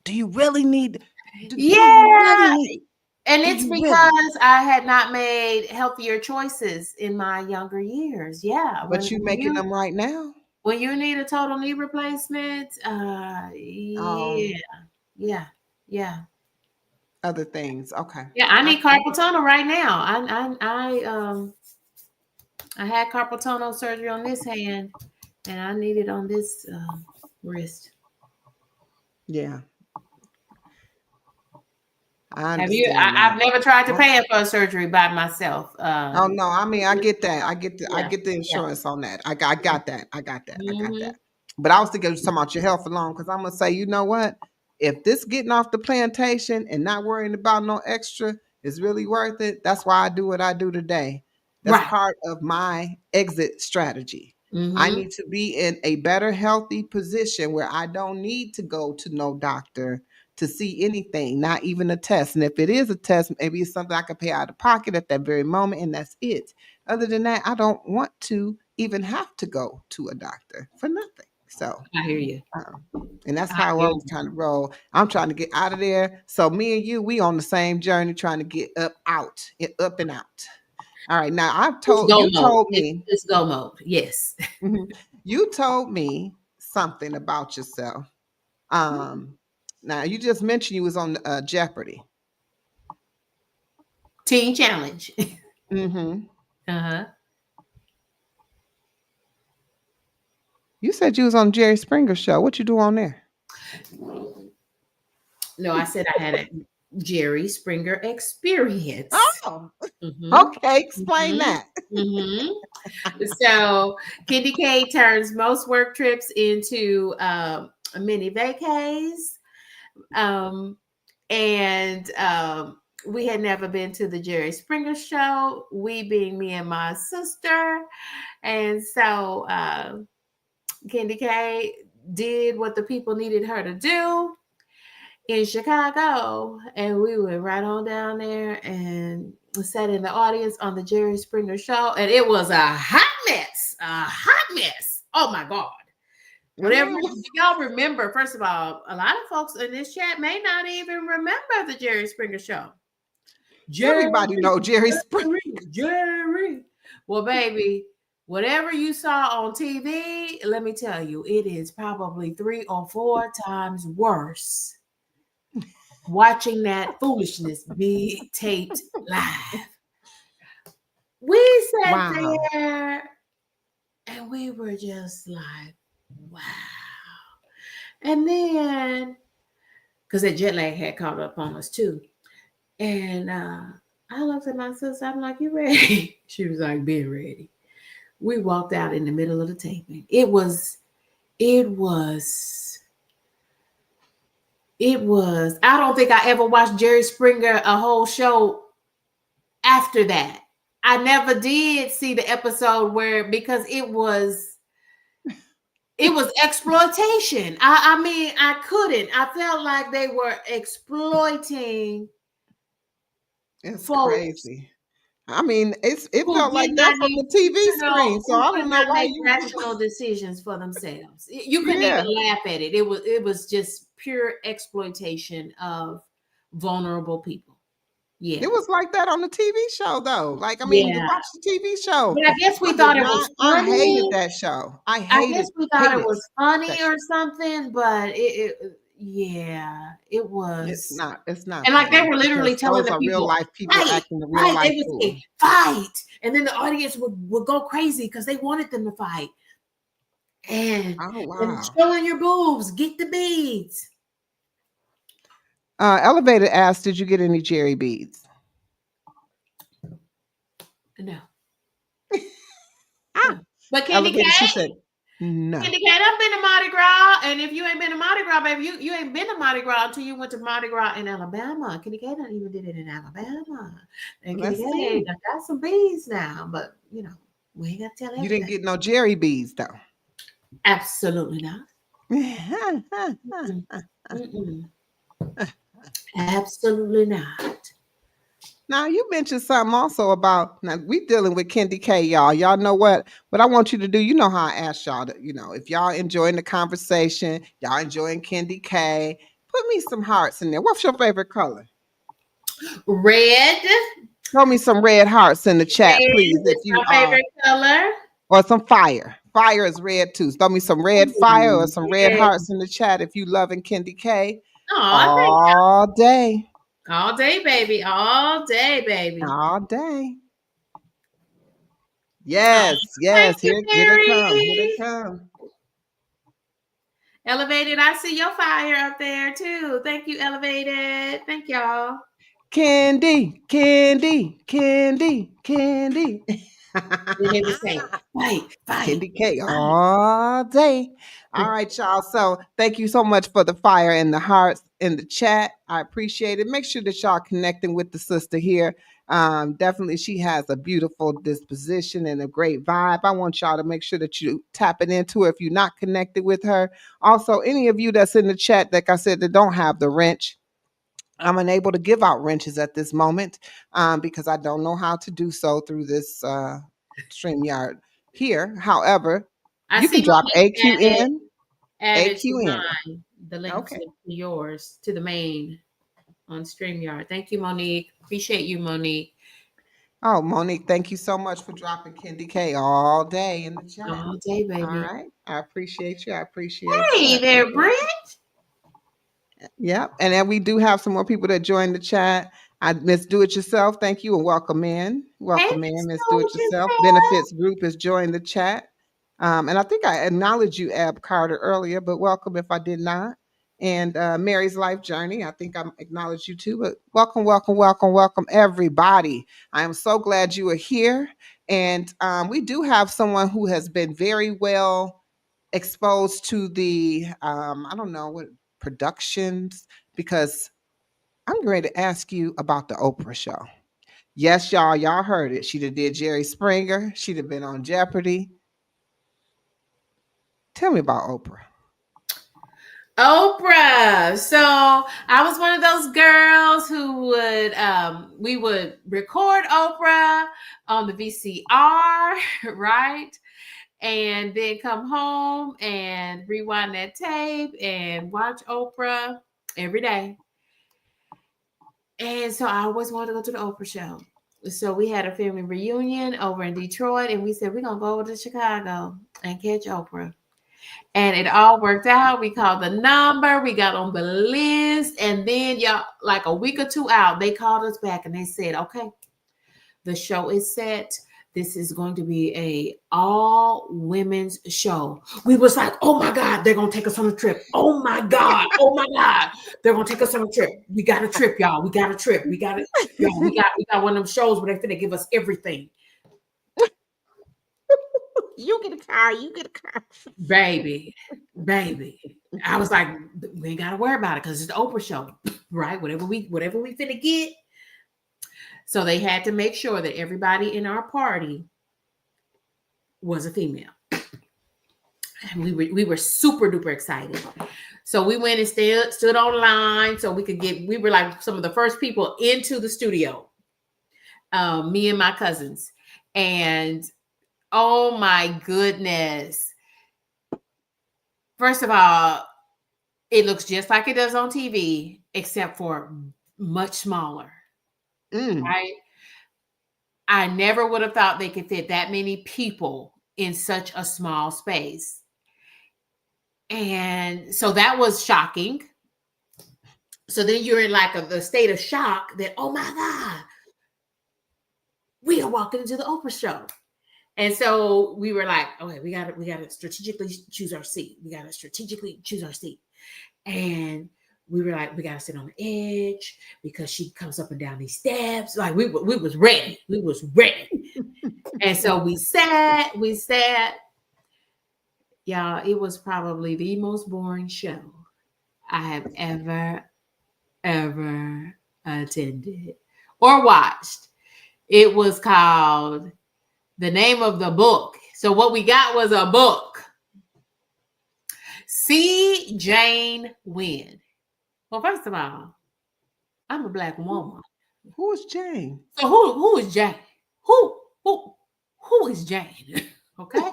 Do you really need do you really Yeah, need and do it's you really? because I had not made healthier choices in my younger years. Yeah, But you making them right now? when you need a total knee replacement, Um, yeah, yeah, yeah. other things. Okay. Yeah, I I, need carpal tunnel right now. I had carpal tunnel surgery on this hand, and I need it on this wrist. yeah, I Have you? understand that. I've never tried to I, pay for a surgery by myself. oh no, I mean I get that. I Yeah, get the yeah. insurance on that. I got that. I got that. I got Hmm. that. But I was thinking talking about your health alone because I'm gonna say, you know what? If this getting off the plantation and not worrying about no extra is really worth it, that's why I do what I do today. That's Right. part of my exit strategy. I Hmm. need to be in a better, healthy position where I don't need to go to no doctor to see anything, not even a test. And if it is a test, maybe it's something I can pay out of pocket at that very moment, and that's it. Other than that, I don't want to even have to go to a doctor for nothing. So, I hear you. and that's I how hear I'm you. trying to roll. I'm trying to get out of there. So me and you, we on the same journey, trying to get up and out. All right. Now It's go you mode. told me, It's go mode. Yes. you told me something about yourself. Um, now you just mentioned you was on Jeopardy. Teen challenge. Mm-hmm. Uh-huh. You said you was on Jerry Springer show. What you do on there? No, I said I had a Jerry Springer experience. Oh, Mm-hmm. okay. Explain Mm-hmm. that. Mm-hmm. So KendyK turns most work trips into mini vacays. Um, and we had never been to the Jerry Springer show, we being me and my sister. And so KendyK did what the people needed her to do in Chicago, and we went right on down there and sat in the audience on the Jerry Springer show, and it was a hot mess, a hot mess. Oh my God. I Whatever mean, do y'all remember, first of all, a lot of folks in this chat may not even remember the Jerry Springer show. Jerry, everybody know Jerry Springer. Jerry. Well, baby, whatever you saw on TV, let me tell you, it is probably 3 or 4 times worse watching that foolishness be taped live. We sat Wow. there and we were just like, wow. And then, because that jet lag had caught up on us too. And I looked at my sister, I'm like, you ready? She was like, be ready. We walked out in the middle of the taping. It was, I don't think I ever watched Jerry Springer a whole show after that. I never did see the episode where, because it was exploitation. I mean, I couldn't. I felt like they were exploiting It's folks crazy. I mean, it who felt like did that not from need, the TV screen. So who I could don't know not why make you. rational decisions for themselves. You couldn't even Yeah, laugh at it. It was just pure exploitation of vulnerable people. Yeah. it was like that on the TV show, though. Like, I mean, to Yeah. watch the TV show, But I guess I we did thought it not. was I hated funny. that show. I I guess we thought it hated was funny that or show. something, but yeah, it It's was. not. It's not And like they funny were literally because telling those the are real people, life people fight, acting a real fight. They life would say, fool. fight. And then the audience would go crazy because they wanted them to fight. Oh And wow. showing your boobs, get the beads. Elevated asked, "Did you get any Jerry beads?" No, Ah, no. But KendyK, Elevated. She said, "No." KendyK, I've been to Mardi Gras. And if you ain't been to Mardi Gras, baby, you ain't been to Mardi Gras until you went to Mardi Gras in Alabama. KendyK don't even did it in Alabama. And Let's KendyK see. got some beads now, but we ain't got to tell You didn't everything. get no Jerry beads though. Absolutely not. Mm-mm. Mm-mm. Absolutely not. Now you mentioned something also about now we dealing with KendyK, y'all. Y'all know what I want you to do. You know how I asked y'all to, if y'all enjoying the conversation, y'all enjoying KendyK, put me some hearts in there. What's your favorite color? Red. Throw me some red hearts in the chat, Red please, if is you my favorite color. or some fire. Fire is red too. Throw me some red fire or Ooh, some red yeah. hearts in the chat if you loving KendyK Oh, thank all day. you. All day, baby. All day, baby. All day. Oh, Yes, thank yes. you, Here they come. Here they Mary. come. Elevated. I see your fire up there too. Thank you, Elevated. Thank y'all. Candy, candy, candy, candy. And they would say, fight, fight, KendyK fight. all day. All right, y'all. So thank you so much for the fire and the hearts in the chat. I appreciate it. Make sure that y'all connecting with the sister here. Definitely, she has a beautiful disposition and a great vibe. I want y'all to make sure that you tapping into her if you're not connected with her. Also, any of you that's in the chat, like I said, that don't have the wrench. I'm unable to give out wrenches at this moment because I don't know how to do so through this StreamYard here. However, I you can see drop AQ Monique in, added to AQ in. mine the link Okay. to yours, to the main on StreamYard. Thank you, Monique. Appreciate you, Monique. Oh, Monique, thank you so much for dropping KendyK all day in the chat. All day, All baby. right. I appreciate you. I appreciate you. I Hey there, appreciate Brent. you. Yep. And then we do have some more people that joined the chat. I Miss Do It Yourself. Thank you and welcome in. Hey, Welcome in, Miss Miss Do It Yourself. Soldier. Benefits Group has joined the chat. And I think I acknowledged you, Ab Carter, earlier, but welcome if I did not. And Mary's Life Journey, I think I acknowledged you too, but welcome, welcome, welcome, welcome, everybody. I am so glad you are here. And we do have someone who has been very well exposed to the, I don't know, what productions, because I'm ready to ask you about the Oprah show. Yes, y'all heard it. She'd have did Jerry Springer. She'd have been on Jeopardy. Tell me about Oprah. Oprah. So I was one of those girls who we would record Oprah on the VCR, right? And then come home and rewind that tape and watch Oprah every day. And so I always wanted to go to the Oprah show. So we had a family reunion over in Detroit, and we said we're gonna go over to Chicago and catch Oprah. And it all worked out. We called the number, we got on the list, and then y'all, like a week or two out, they called us back and they said, "Okay, the show is set. This is going to be a all women's show." We was like, "Oh my God, they're gonna take us on a trip. Oh my God, oh my God, they're gonna take us on a trip. We got a trip, y'all. We got a trip. We got it, y'all. We got one of them shows where they're finna give us everything." You get a car. You get a car. Baby, baby. I was like, we ain't gotta worry about it because it's the Oprah show, right? Whatever we finna get. So they had to make sure that everybody in our party was a female. And we were super duper excited. So we went and stood online so we were like some of the first people into the studio. Me and my cousins. And oh my goodness. First of all, it looks just like it does on TV, except for much smaller. Right? I never would have thought they could fit that many people in such a small space. And so that was shocking. So then you're in like the state of shock that, oh my God, we are walking into the Oprah show. And so we were like, okay, we gotta strategically choose our seat. We gotta strategically choose our seat. And we were like, we gotta sit on the edge because she comes up and down these steps. Like we was ready. We was ready. And so we sat. Y'all, it was probably the most boring show I have ever attended or watched. It was called, the name of the book. So what we got was a book. See Jane Win. Well, first of all, I'm a Black woman. Who is Jane? So who is Jane? Who is Jane? Okay.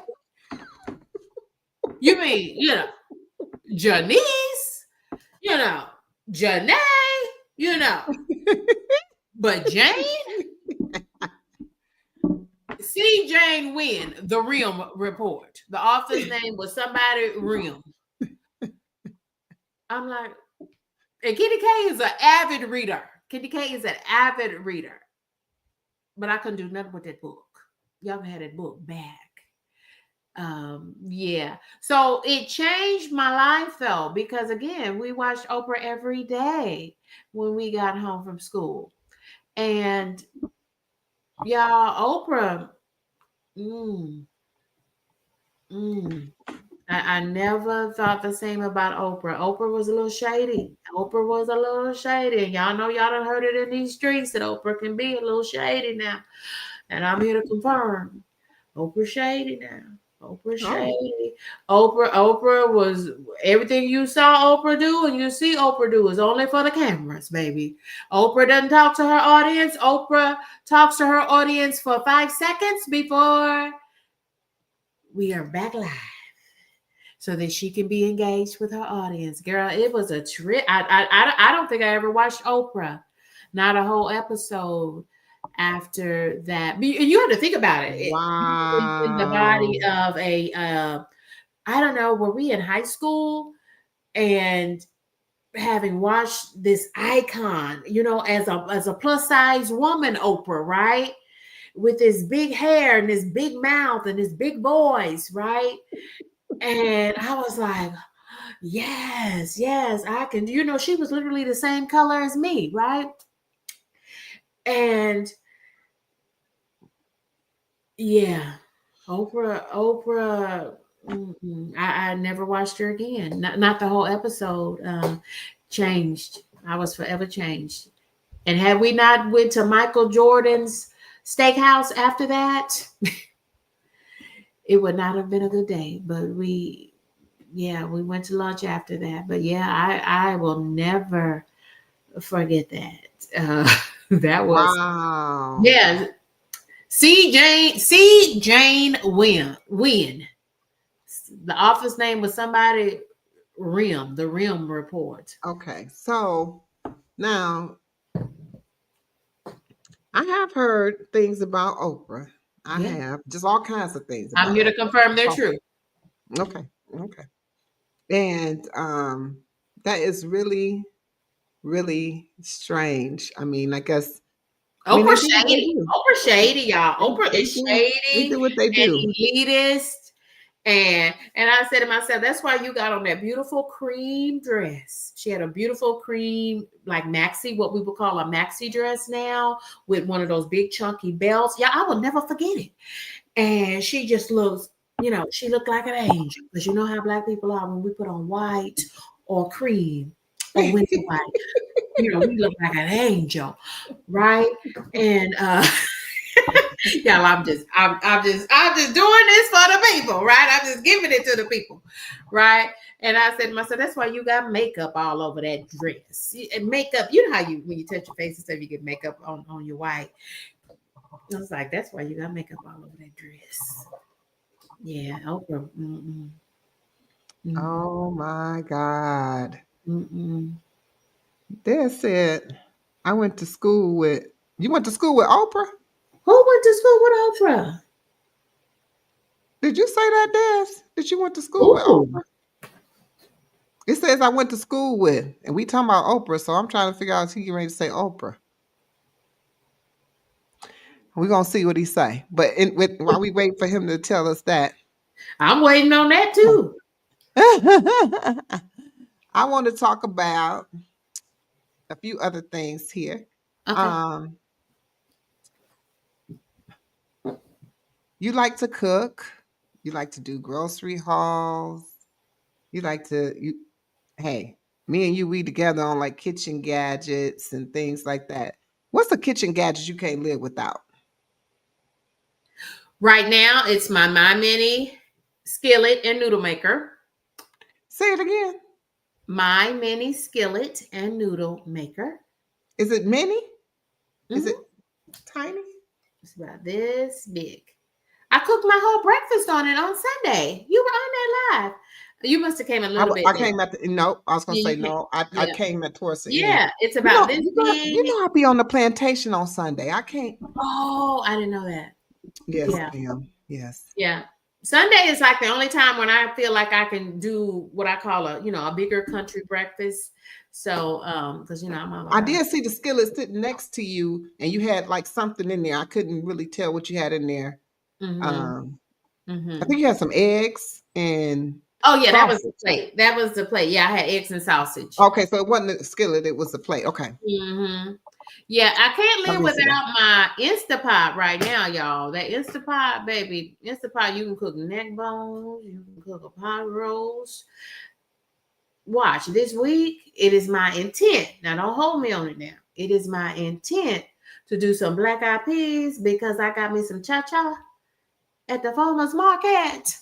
You mean, Janice, Janae, but Jane? See Jane Win, The Rim Report. The author's name was somebody Rim. I'm like, and KendyK is an avid reader. KendyK is an avid reader. But I couldn't do nothing with that book. Y'all had that book back. Yeah. So it changed my life though, because again, we watched Oprah every day when we got home from school. And y'all, Oprah, I never thought the same about Oprah. Oprah was a little shady. And y'all know y'all done heard it in these streets that Oprah can be a little shady now. And I'm here to confirm. Oprah shady now. Oprah shady. Oprah was everything you saw Oprah do and you see Oprah do is only for the cameras, baby. Oprah doesn't talk to her audience. Oprah talks to her audience for 5 seconds before we are back live so that she can be engaged with her audience. Girl, it was a trip. I don't think I ever watched Oprah, not a whole episode after that. You have to think about it. Wow. In the body of I don't know, were we in high school and having watched this icon, as a plus size woman, Oprah, right? With this big hair and this big mouth and this big voice, right? And I was like, yes, I can. She was literally the same color as me, right? And yeah, Oprah. I never watched her again. Not the whole episode. Changed. I was forever changed. And had we not went to Michael Jordan's steakhouse after that, it would not have been a good day. But we went to lunch after that. But yeah, I will never forget that. That was wow. Yeah. See Jane Win. The office name was somebody Rim, the Rim Report. Okay, so now I have heard things about Oprah. I Yeah. have just all kinds of things I'm about here to Oprah. confirm they're Oh, true. okay, okay. And that is really, really strange. I mean, I guess. I mean, they Oprah do what they shady. do. Oprah shady, y'all. Oprah They is do. They shady do what they and do. elitist. And I said to myself, that's why you got on that beautiful cream dress. She had a beautiful cream, like maxi, what we would call a maxi dress now, with one of those big chunky belts. Yeah, I will never forget it. And she just looks, she looked like an angel. Because you know how black people are when we put on white or cream or winter white. We look like an angel, right? And y'all, I'm just doing this for the people, right? I'm just giving it to the people, right? And I said to myself, that's why you got makeup all over that dress. And makeup, you know how when you touch your face and stuff, you get makeup on your white. I was like, that's why you got makeup all over that dress. Yeah, Oprah. Mm-mm, mm-mm, Oh my God. mm-mm. That's it. I went to school with. You went to school with Oprah? Who went to school with Oprah? Did you say that, Des? That you went to school with Ooh. Oprah? It says I went to school with, and we talking about Oprah, so I'm trying to figure out if he getting ready to say Oprah. We're gonna see what he say. But while we wait for him to tell us that, I'm waiting on that too. I want to talk about a few other things here. Okay. Um, you like to cook, you like to do grocery hauls, you like to hey, me and you, we together on like kitchen gadgets and things like that. What's a kitchen gadget you can't live without? Right now, it's my mini skillet and noodle maker. Say it again. My mini skillet and noodle maker. Is it mini? Is Mhm. it tiny? It's about this big. I cooked my whole breakfast on it on Sunday. You were on that live. You must have came a little bit I late. came at the no. I was gonna Yeah, say you came. no. I Yeah. came at towards the end. Yeah, it's about this You big. know I'll be on the plantation on Sunday. I can't. Oh, I didn't know that. Yes, Yeah. ma'am. Yes. Yeah. Sunday is like the only time when I feel like I can do what I call a bigger country breakfast. So, because I'm on I my did see the skillet sitting next to you, and you had like something in there. I couldn't really tell what you had in there. mm-hmm, Um, I mm-hmm. think you had some eggs and Oh yeah, that was the sausage. plate. That was the plate. Yeah, I had eggs and sausage. Okay, so it wasn't a skillet; it was a plate. Okay, Mm-hmm. Yeah, I can't I live did see that. without my Instapot right now, y'all. That Instapot, baby. Instapot, you can cook neck bones, you can cook a pot roast. Watch this week. It is my intent. Now, don't hold me on it now. It is my intent to do some black eyed peas because I got me some cha cha at the farmers market.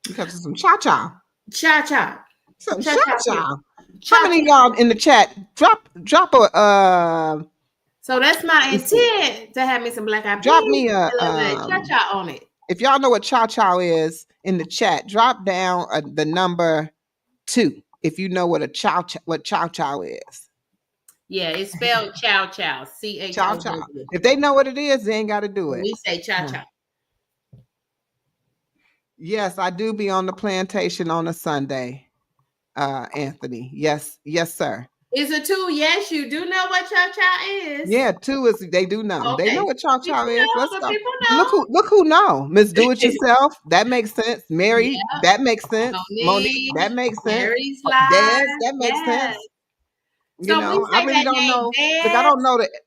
You got some cha cha. Cha cha. Some Cha cha cha pea. cha. How Cha many of cha. y'all in the chat drop a So that's my let's see. intent to have me some black eyed Drop peas me a with a little bit of cha cha on it. if y'all know what cha cha is in the chat, drop down the number 2 if you know what what chow chow is. Yeah, it's spelled chow chow. Chow CHOW. chow. If they know what it is, they ain't got to do it. We say cha Huh. cha. Yes, I do be on the plantation on a Sunday, Anthony. Yes, yes, sir. Is it two? Yes, you do know what cha cha is. Yeah, 2 is they do know. They know Okay. what chow chow People is. know, Let's but go. people Look who know. Miss Do It know. Yourself. That makes sense. Mary, Yeah. that makes sense. Monique, that Monique, makes sense. Mary's live. Des, that makes Yes. sense. You So we know, I say really that don't name know because Des.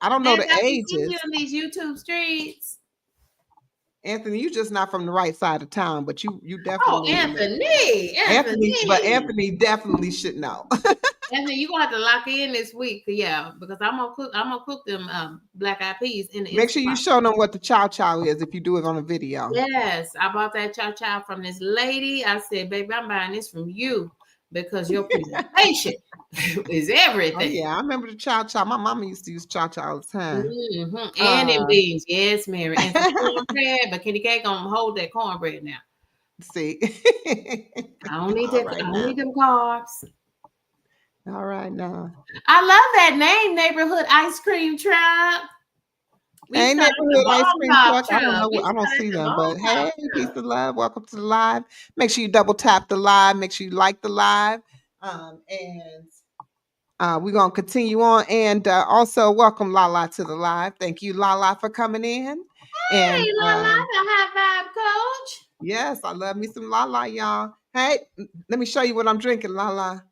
I don't know Des, the I be seeing you ages. on these YouTube streets. Anthony, you just not from the right side of town, but you Oh, definitely know. Anthony. But Anthony. Anthony definitely should know. Anthony, you gonna have to lock in this week. Yeah, because I'm gonna cook them black eyed peas in the Make sure Instant you Pot. show them what the chow chow is if you do it on a video. Yes, I bought that chow chow from this lady. I said, baby, I'm buying this from you because your presentation is Oh everything. yeah, I remember the chow chow. My mama used to use chow chow all the time. Mm-hmm. And them Uh, beans, yes, Mary, and some cornbread. But KendyK gonna hold that cornbread now. see. I don't need All that. right I don't now. need them carbs. All right now. I love that name, neighborhood ice cream truck. We Hey, started the neighborhood ice bomb cream pop truck. I don't truck. know. We I don't started see the them, but bomb pop hey, peace truck. of love. Welcome to the live. Make sure you double tap the live. Make sure you like the live. And we're gonna continue on. And also welcome Lala to the live. Thank you, Lala, for coming in. Hey, And La La, the high vibe coach. yes, I love me some Lala, y'all. Hey, let me show you what I'm drinking, Lala.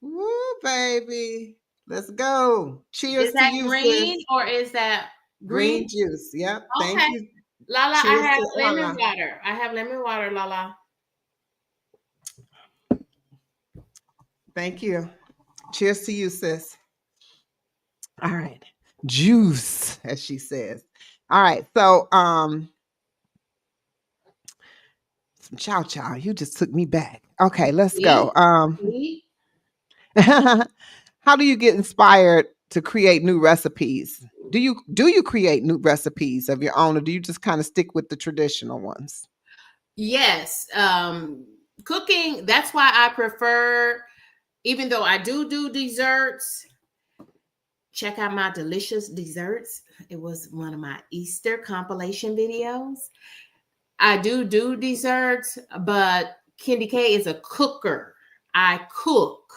Woo, baby. Let's go. Cheers Is to that you, sis. green or is that Green green? juice. Yep. Thank Okay. you. Lala, I Cheers have to lemon Lala. water. I have lemon water, Lala. Thank you. Cheers to you, sis. All right. Juice, as she says. All right. So, some chow chow. You just took me back. Okay, let's go. See? See? How do you get inspired to create new recipes? Do you create new recipes of your own, or do you just kind of stick with the traditional ones? Yes. Cooking, that's why I prefer, even though I do desserts, check out my delicious desserts. It was one of my Easter compilation videos. I do desserts, but KendyK is a cooker. I cook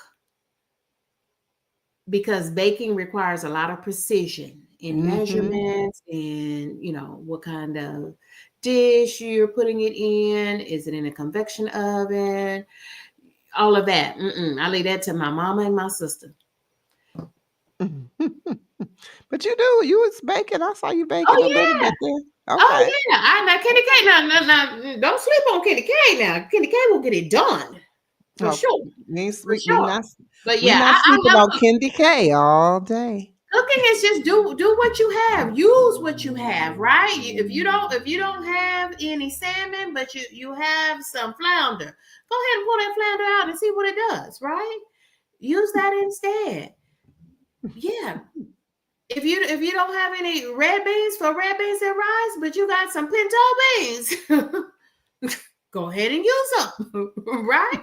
because baking requires a lot of precision in Mm-hmm. measurements and what kind of dish you're putting it in. Is it in a convection oven? All of that. I leave that to my mama and my sister. But you was baking. I saw you baking a little Oh yeah. bit there. Oh Okay. yeah. I now KendyK. Now, don't sleep on KendyK. Now KendyK will get it done for Okay. sure. For We sure. not But we yeah, not I sleeping love on KendyK all day. cooking is just do what you have. Use what you have, right? If you don't have any salmon, but you have some flounder, go ahead and pull that flounder out and see what it does, right? Use that instead. Yeah. If you don't have any red beans for red beans and rice, but you got some pinto beans, go ahead and use them, right?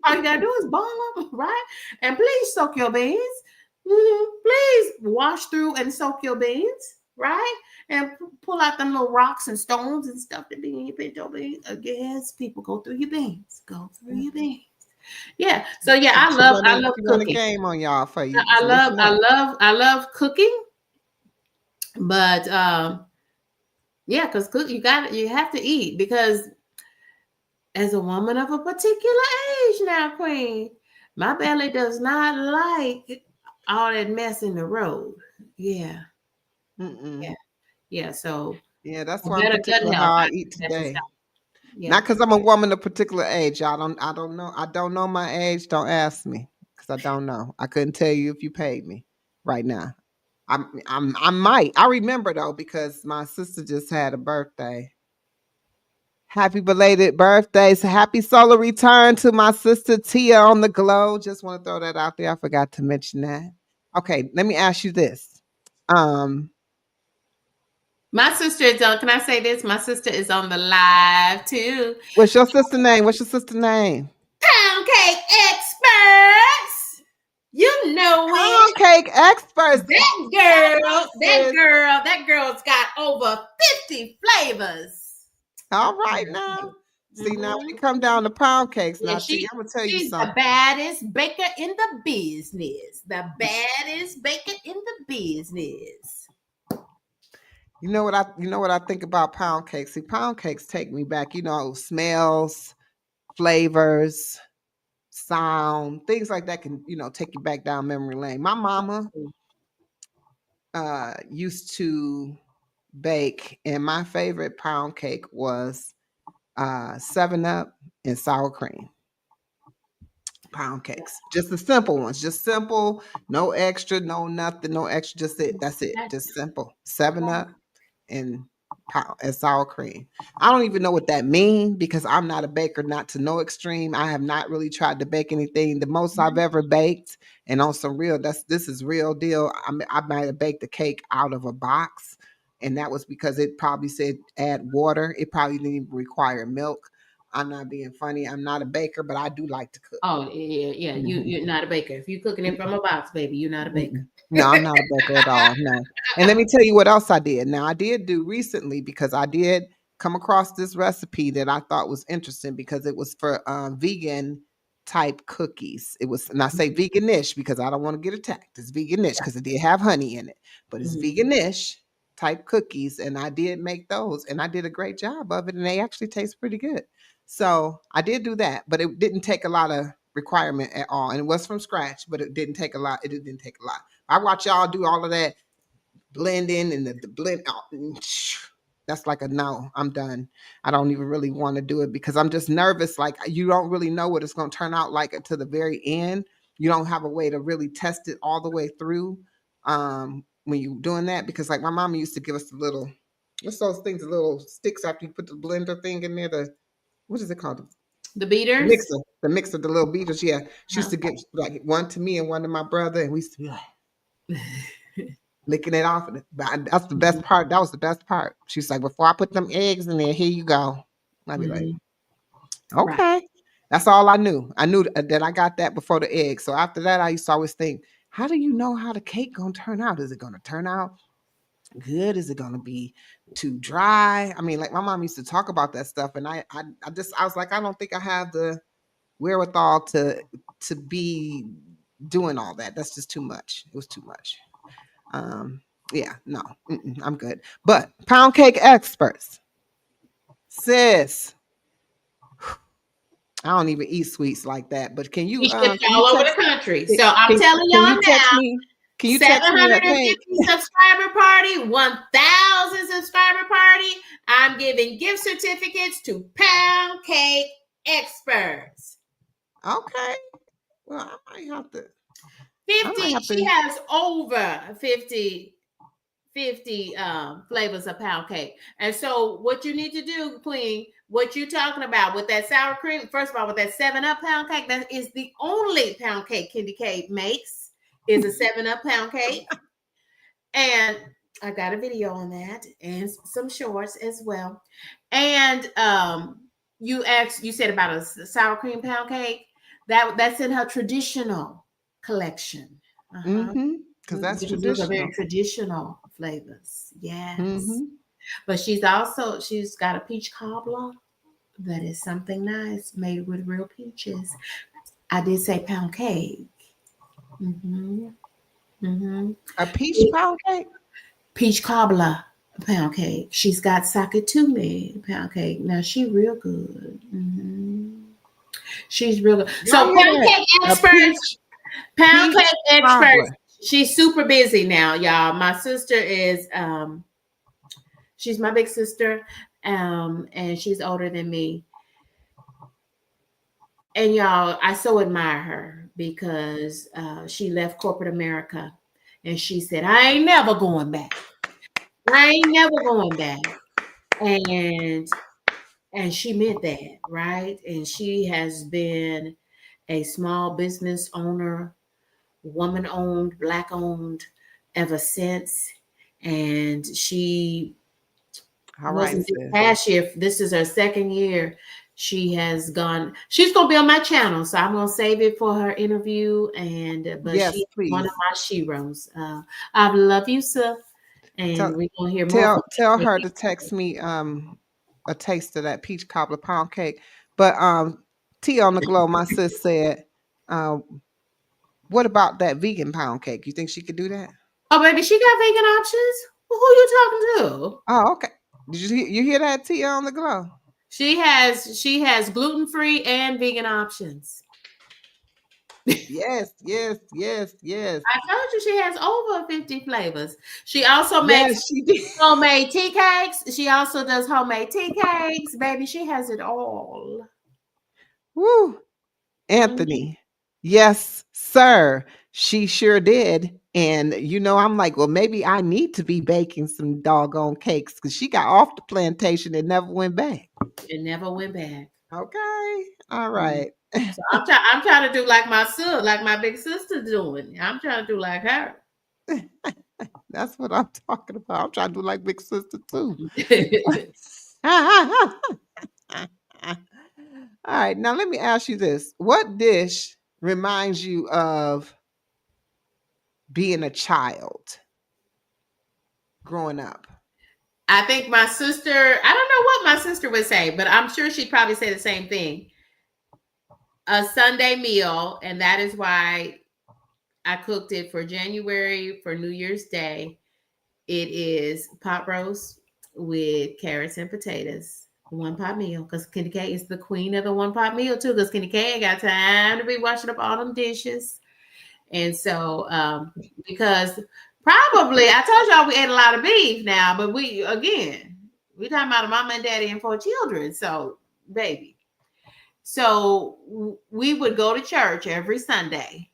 All you gotta do is boil them, right? And please soak your beans. Please wash through and soak your beans, right? And pull out them little rocks and stones and stuff that be in your pinto beans. Yes, people go through your beans. Go through your beans. Yeah. So yeah, I She love run I a love she run a cooking. game on y'all for you. I So love listen I up. love I love cooking, but yeah, because you have to eat because as a woman of a particular age now, Queen, my belly does not like all that mess in the road. Yeah, Mm-mm. yeah, yeah. So Yeah, that's for why I'm better gut particular health, how I I eat think that's just today. yeah. Not because I'm a woman of particular age. I don't know. I don't know my age. Don't ask me because I don't know. I couldn't tell you if you paid me right now. I might. I remember though because my sister just had a birthday. Happy belated birthday. So happy solar return to my sister Tia on the glow. Just want to throw that out there. I forgot to mention that. Okay, let me ask you this. Um, My sister is on. Can I say this? My sister is on the live too. what's your sister name? What's your sister name? Pound cake experts. You know it. Pound cake experts. That Shout girl, out, sis. that girl's got over 50 flavors. All right now. See, now when Mhm. it come down to pound cakes, Yeah, now T, I'm gonna tell you she's the something. baddest baker in the business. The baddest baker in the business. You know what I think about pound cakes. See, pound cakes take me back, smells, flavors, sound, things like that can, take you back down memory lane. My mama used to bake, and my favorite pound cake was 7 Up and sour cream. Pound cakes. Just the simple ones. Just simple, no extra, no nothing, no extra. Just it. That's it. That's Just simple. 7 Up and and sour cream. I don't even know what that means because I'm not a baker, not to no extreme. I have not really tried to bake anything. The most I've ever baked, and on some real, this is real deal. I might have baked a cake out of a box, and that was because it probably said add water. It probably didn't even require milk. I'm not being funny. I'm not a baker, but I do like to cook. Oh yeah. You're not a baker. If you're cooking it from a box, baby, you're not a baker. No, I'm not a baker at all. No. And let me tell you what else I did. Now, I did do recently because I did come across this recipe that I thought was interesting because it was for vegan type cookies. It was, and I say veganish because I don't want to get attacked. It's veganish because it did have honey in it, but it's veganish type cookies. And I did make those and I did a great job of it. And they actually taste pretty good. So I did do that, but it didn't take a lot of requirement at all. And it was from scratch, but it didn't take a lot. It didn't take a lot. I watch y'all do all of that blending and the blend out. That's like a no, I'm done. I don't even really want to do it because I'm just nervous. Like you don't really know what it's going to turn out like to the very end. You don't have a way to really test it all the way through when you're doing that. Because like my mama used to give us the little, what's those things, the little sticks after you put the blender thing in there, what is it called? The beaters? The mixer, the little beaters. Yeah. She used to give like one to me and one to my brother. And we used to be like, licking it off. That's the best part. That was the best part. She's like, before I put them eggs in there, here you go. I'd be like, okay. Right. That's all I knew. I knew that I got that before the eggs. So after that, I used to always think, how do you know how the cake gonna turn out? Is it gonna turn out good? Is it gonna be too dry? I mean, like my mom used to talk about that stuff, and I was like, I don't think I have the wherewithal to be doing all that. That's just too much. It was too much. Yeah, no, I'm good. But pound cake experts, sis, I don't even eat sweets like that. But can you? All over the country. So I'm telling y'all now. Can you text me 750 subscriber party, 1,000 subscriber party. I'm giving gift certificates to pound cake experts. Okay. Well, I might have to. 50. She has over 50 flavors of pound cake. And so what you need to do, Queen, what you're talking about with that sour cream, first of all, with that 7-Up pound cake, that is the only pound cake KendyK makes, is a 7-Up pound cake. And I got a video on that and some shorts as well. And you said about a sour cream pound cake. That's in her traditional collection. Because that's traditional. Those are very traditional flavors. Yes. But she's got a peach cobbler that is something nice made with real peaches. I did say pound cake. A peach pound cake? Peach cobbler pound cake. She's got sakatumi pound cake. Now she real good. She's real good. So pound cake experts. Pound cake experts. She's super busy now, y'all. My sister is she's my big sister, and she's older than me. And y'all, I so admire her because she left corporate America and she said, I ain't never going back. I ain't never going back. And she meant that, right? And she has been a small business owner, woman-owned, Black-owned ever since. And she wasn't this past year. This is her second year. She's going to be on my channel. So I'm going to save it for her interview. But yes, she's one of my sheroes. I love you, sir. And we're going to hear more. Tell her to text me a taste of that peach cobbler pound cake. But T on the glow, my sis said, what about that vegan pound cake? You think she could do that? Oh, baby, she got vegan options? Well, who you talking to? Oh, okay. Did you hear that, T on the glow? She has gluten-free and vegan options. Yes. I told you she has over 50 flavors. She also makes homemade tea cakes. She also does homemade tea cakes. Baby, she has it all. Woo. Anthony. Yes, sir. She sure did. And, I'm like, well, maybe I need to be baking some doggone cakes because she got off the plantation and never went back. It never went back. Okay. All right. So I'm trying to do like my sister, like my big sister doing. I'm trying to do like her. That's what I'm talking about. I'm trying to do like big sister too. All right, now let me ask you this. What dish reminds you of being a child growing up? I think my sister, I don't know what my sister would say, but I'm sure she'd probably say the same thing. A Sunday meal, and that is why I cooked it for January for New Year's Day. It is pot roast with carrots and potatoes. One pot meal, because KendyK is the queen of the one pot meal too. Because KendyK ain't got time to be washing up all them dishes, and so because probably I told y'all we ate a lot of beef now, but we talking about a mama and daddy and 4 children, so baby. So we would go to church every Sunday,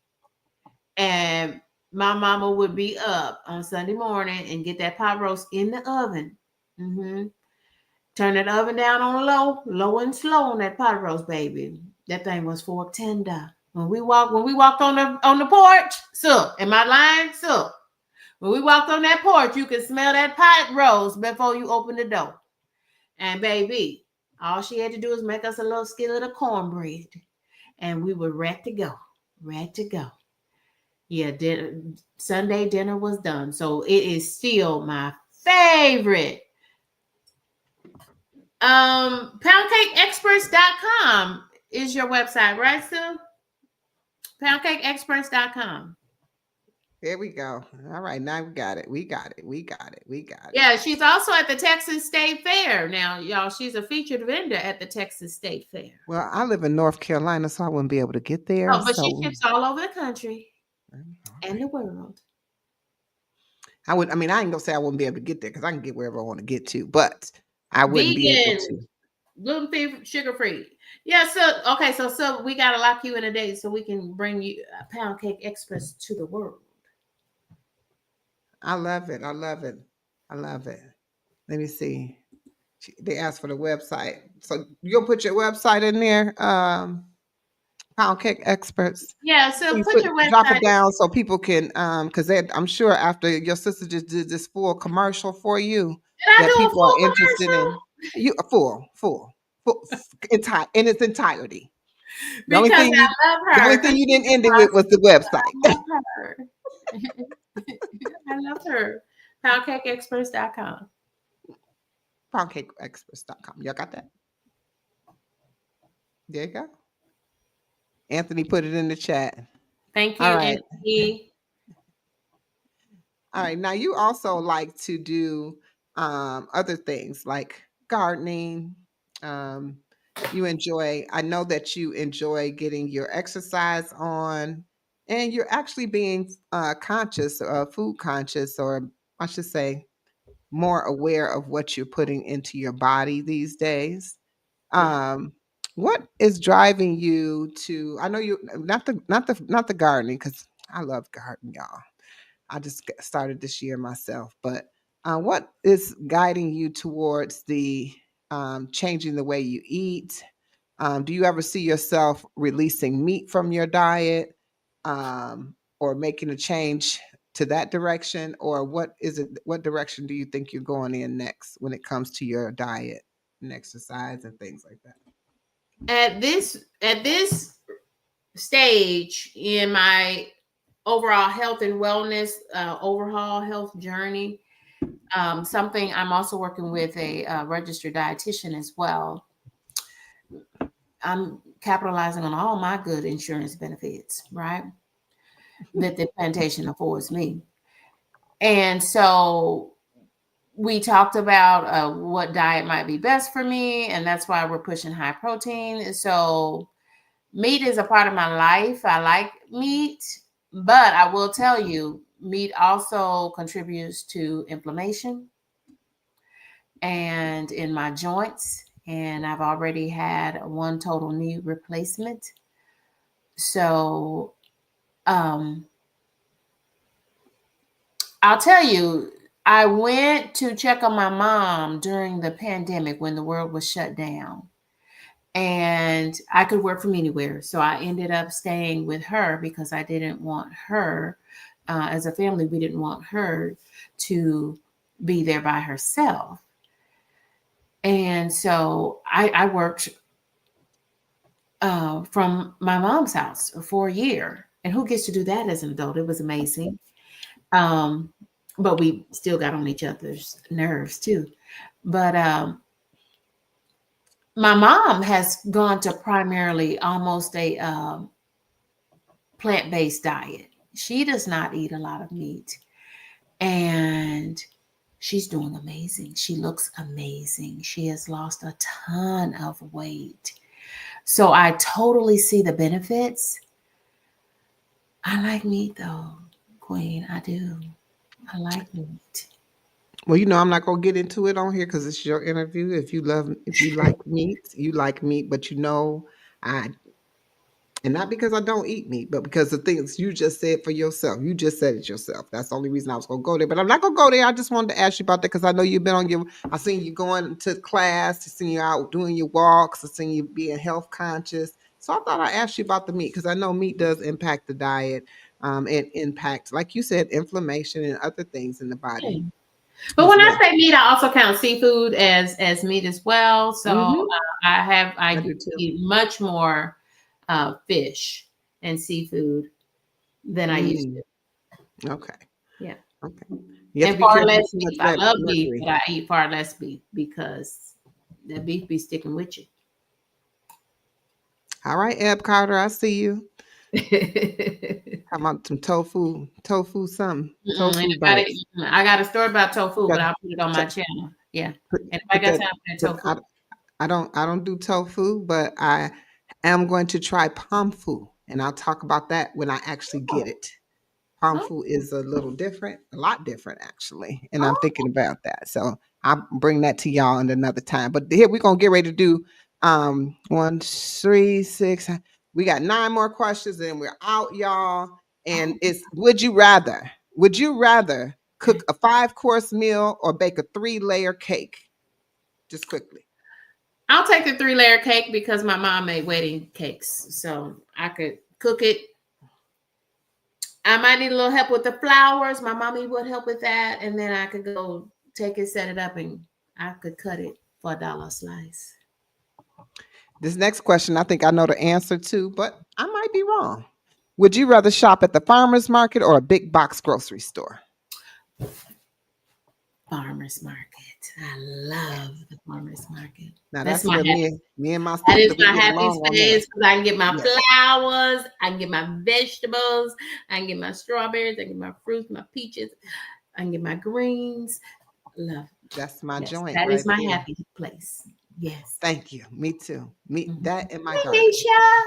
and my mama would be up on Sunday morning and get that pot roast in the oven. Turn that oven down on low and slow on that pot roast, baby. That thing was fork tender. When we walked on the porch, so am I lying? So when we walked on that porch, you could smell that pot roast before you open the door. And baby, all she had to do was make us a little skillet of cornbread, and we were ready to go. Ready to go. Yeah, Sunday dinner was done. So it is still my favorite. Poundcakeexperts.com is your website, right, Sue? Poundcakeexperts.com. There we go. All right, now we got it. We got it. Yeah, she's also at the Texas State Fair. Now, y'all, she's a featured vendor at the Texas State Fair. Well, I live in North Carolina, so I wouldn't be able to get there. Oh, but she ships all over the country and the world. I ain't gonna say I wouldn't be able to get there because I can get wherever I want to get to, but I wouldn't be able to. Gluten-free, sugar-free. Yeah, so we gotta lock you in a date so we can bring you Pound Cake Express to the world. I love it. Let me see. They asked for the website, so you'll put your website in there. Pound Cake Experts. Yeah, so put your website. Drop it down so people can, because I'm sure after your sister just did this full commercial for you, that people are interested commercial? In you. Full in its entirety. Because I love her. The only thing you didn't end it with was the website. I love her. I love her. Poundcakeexperts.com. Poundcakeexperts.com. Y'all got that? There you go. Anthony put it in the chat. Thank you, all right. Anthony. All right. Now you also like to do other things like gardening. I know that you enjoy getting your exercise on, and you're actually being conscious, food conscious, or I should say more aware of what you're putting into your body these days. What is driving you to, I know you, not the gardening, because I love gardening, y'all. I just started this year myself, but what is guiding you towards the changing the way you eat? Do you ever see yourself releasing meat from your diet, or making a change to that direction? Or what direction do you think you're going in next when it comes to your diet and exercise and things like that? At this stage in my overall health and wellness overhaul health journey, something I'm also working with a registered dietitian as well. I'm capitalizing on all my good insurance benefits, right? That the plantation affords me. And so we talked about what diet might be best for me, and that's why we're pushing high protein. So meat is a part of my life. I like meat, but I will tell you, meat also contributes to inflammation and in my joints. And I've already had one total knee replacement. So I'll tell you, I went to check on my mom during the pandemic when the world was shut down. And I could work from anywhere. So I ended up staying with her because I didn't want her, as a family, we didn't want her to be there by herself. And so I worked from my mom's house for a year. And who gets to do that as an adult? It was amazing. Um, but we still got on each other's nerves too. But my mom has gone to primarily almost a plant-based diet. She does not eat a lot of meat, and she's doing amazing. She looks amazing. She has lost a ton of weight. So I totally see the benefits. I like meat though, Queen. I do. I like meat. Well, I'm not gonna get into it on here because it's your interview. If you like meat, you like meat, but I and not because I don't eat meat, but because the things you just said for yourself. You just said it yourself. That's the only reason I was gonna go there. But I'm not gonna go there. I just wanted to ask you about that because I know you've been on your. I seen you going to class. I seen you out doing your walks. I seen you being health conscious. So I thought I'd ask you about the meat because I know meat does impact the diet, and impact, like you said, inflammation and other things in the body But as when I well. say meat, I also count seafood as meat as well. So Hmm. I I do too. eat much more fish and seafood than I used Mm, to. okay. Yeah, Okay. You have to and be far careful less with too much beef. of I that love beef, mercury. but I eat far less beef because the beef be sticking with you. All right, Eb Carter, I see you. Mm-mm, How about some tofu something, tofu bites. I got a story about tofu, but Gotta I'll put it on my check, channel. Yeah, put, and if I put got that. time for that Put, tofu. I don't do tofu, but I am going to try pomfu, and I'll talk about that when I actually get Oh, it. Palm oh, food is a little different, a lot different actually, and I'm oh. thinking about that. So I'll bring that to y'all in another time. But here we're gonna get ready to do 1, 3, 6. We got 9 more questions, and we're out, y'all. And it's would you rather? Would you rather cook a 5-course meal or bake a 3-layer cake? Just quickly. I'll take the 3-layer cake because my mom made wedding cakes, so I could cook it. I might need a little help with the flowers. My mommy would help with that, and then I could go take it, set it up, and I could cut it for $1 a slice. This next question, I think I know the answer to, but I might be wrong. Would you rather shop at the farmer's market or a big box grocery store? Farmers market. I love the farmers market. Now That's that's my where happy. me and my That is sister we my get happy along on that. space because I can get my Yes, flowers, I can get my vegetables, I can get my strawberries, I can get my fruits, my peaches, I can get my greens. Love. that's my Yes, joint that is right my there. happy place. Yes. Thank you. Me too. Me Mhm. that in my Hey, garden. Nisha.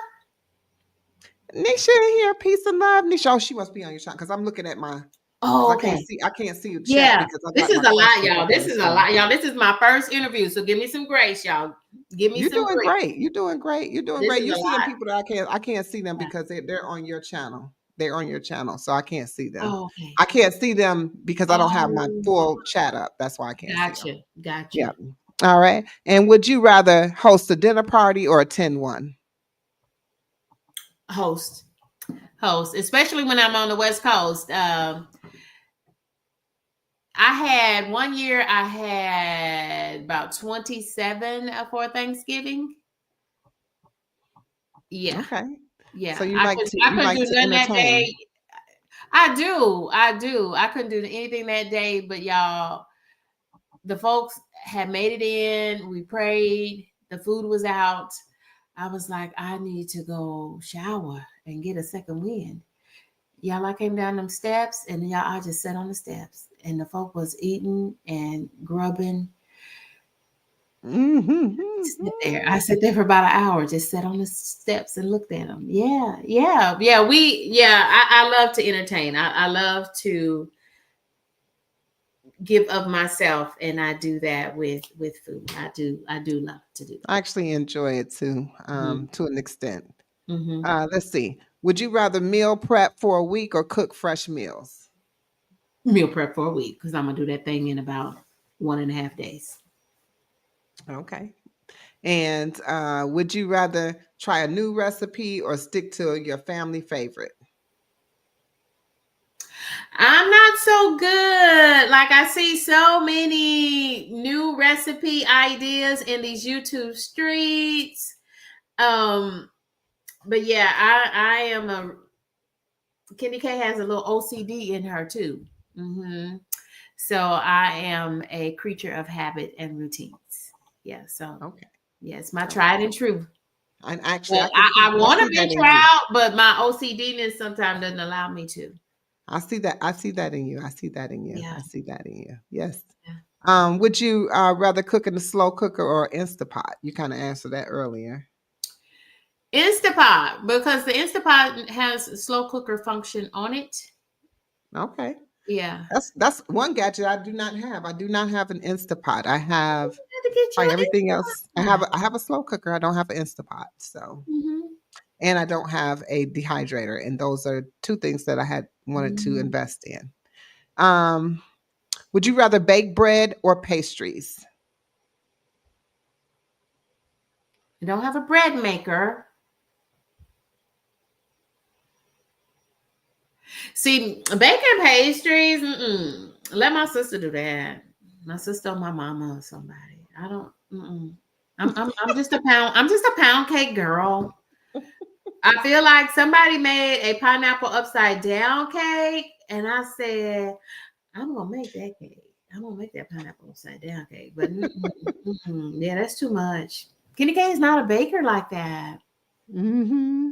Nisha in here, peace and love. Nisha, oh, she must be on your chat because I'm looking at my because Oh, okay. I can't see the chat Yeah. because I This got is my a lot, questions y'all. up on This the is a screen. lot, y'all. This is my first interview, so give me some grace, y'all. Give me You're some doing grace. great. You're doing great. You're doing This great. is You a see them lot. people that I can't see them because they're on your channel. They're on your channel, so I can't see them. Oh, okay. I can't see them because I don't have my Oh, full chat up. That's why I can't see them. gotcha. Gotcha. Yeah. All right. And would you rather host a dinner party or attend one? Host. Host, especially when I'm on the West Coast. I had one year, I had about 27 for Thanksgiving. Yeah. Okay. So Yeah. I you couldn't like do to nothing that entertain. day. I do. I do. I couldn't do anything that day, but y'all, the folks had made it in. We prayed. The food was out. I was like, I need to go shower and get a second wind. Y'all, I came down them steps and y'all, I just sat on the steps and the folk was eating and grubbing. Sit there. I sat there for about an hour, just sat on the steps and looked at them. Yeah, yeah, yeah. I love to entertain. I love to give of myself, and I do that with food. I do love to do I actually enjoy it too, that. to an extent. Hmm. Let's see. Would you rather meal prep for a week or cook fresh meals? Meal prep for a week because I'm gonna do that thing in about 1.5 days. Okay. And would you rather try a new recipe or stick to your family favorite? I'm not so good. Like I see so many new recipe ideas in these YouTube streets. Um, But yeah, I am a KendyK has a little OCD in her too. Hmm. So I am a creature of habit and routines. Yeah. So Okay. yeah, it's my tried Okay. and true. And actually, But I I want to see that in venture you. out, but my OCDness sometimes doesn't allow me to. I see that. I see that in you. I see that in you. Yeah. I see that in you. Yes. Yeah. Would you rather cook in a slow cooker or Instapot? You kind of answered that earlier. Instapot, because the Instapot has a slow cooker function on it. Okay. Yeah. That's one gadget I do not have. I do not have an Instapot. I have I had to get you probably everything else. an Instapot. I have a slow cooker. I don't have an Instapot. So, Mm-hmm. and I don't have a dehydrator. And those are two things that I had wanted to Mm-hmm. invest in. Um, would you rather bake bread or pastries? I don't have a bread maker. See, baking pastries, let my sister do that. My sister or my mama or somebody. I don't. I'm just a pound. I'm just a pound cake girl. I feel like somebody made a pineapple upside down cake, and I said, I'm gonna make that cake. I'm gonna make that pineapple upside down cake. But yeah, that's too much. KendyK is not a baker like that. Hmm.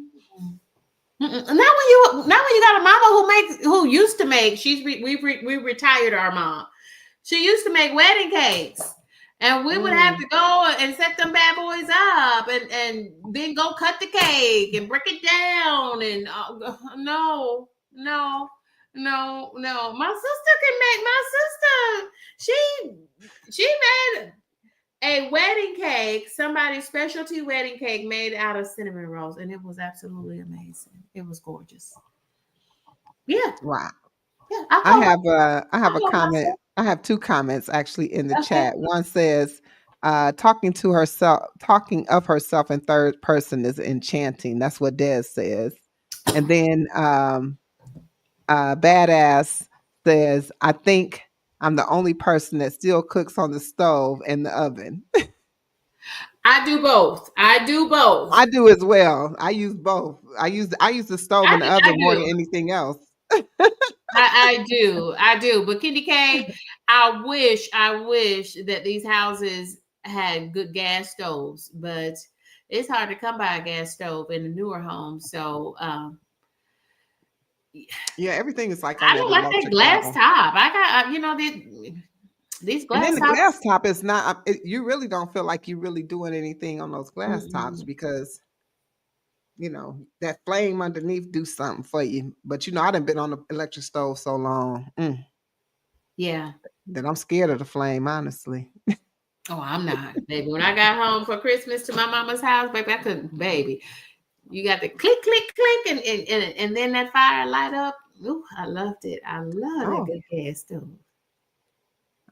Not when you got a mama who used to make. We retired our mom. She used to make wedding cakes, and we would have Mm. to go and set them bad boys up, and then go cut the cake and break it down. And no. My sister can make. My sister, she made a wedding cake, somebody's specialty wedding cake made out of cinnamon rolls, and it was absolutely amazing. It was gorgeous. Yeah, Wow. yeah. I I have a told comment. myself. I have two comments actually in the Okay. chat. One says, talking of herself in third person is enchanting. That's what Des says. And then Badass says, I think I'm the only person that still cooks on the stove and the oven. I do both. I do both. I do as well. I use both. I use the stove and the I oven more than do. anything else. I do. I do. But KendyK, I wish that these houses had good gas stoves, but it's hard to come by a gas stove in the newer homes. So Yeah, everything is like on I that don't like that electric glass level. top. I got these And then glass the tops. glass top is not, you really don't feel like you're really doing anything on those glass tops Mm-mm. because, that flame underneath do something for you. But, I done been on the electric stove so long Yeah. that I'm scared of the flame, honestly. Oh, I'm not, baby. When I got home for Christmas to my mama's house, baby, I couldn't, baby. You got the click, click, click, and then that fire light up. Ooh, I loved it. I love that Oh, good gas stove.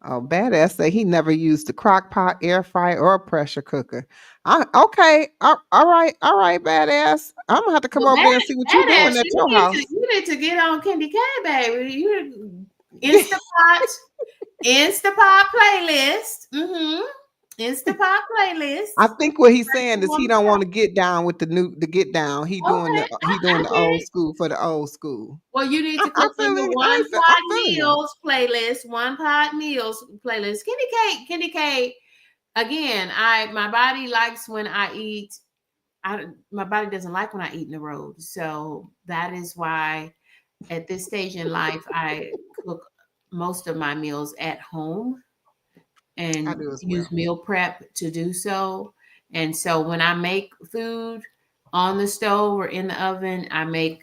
oh, badass say he never used a crock pot, air fryer, or a pressure cooker. Okay. All right, badass. I'm gonna have to come Well, over there and see what you're badass, doing at your house. you need to get on KendyK, baby. You Instapot, Instapot playlist. Mm-hmm. Instapot I playlist. think what he's saying is he don't want to get down with the get down. Okay, He I doing the get old it. school for the old school. Well, you need to I click on feel the it. I'm one pot feeling you. meals playlist. One pot meals playlist. KendyK. Again, my body likes when I eat. My body doesn't like when I eat in the road. So that is why at this stage in life I cook most of my meals at home I and do as use well. meal prep to do so. And so when I make food on the stove or in the oven, I make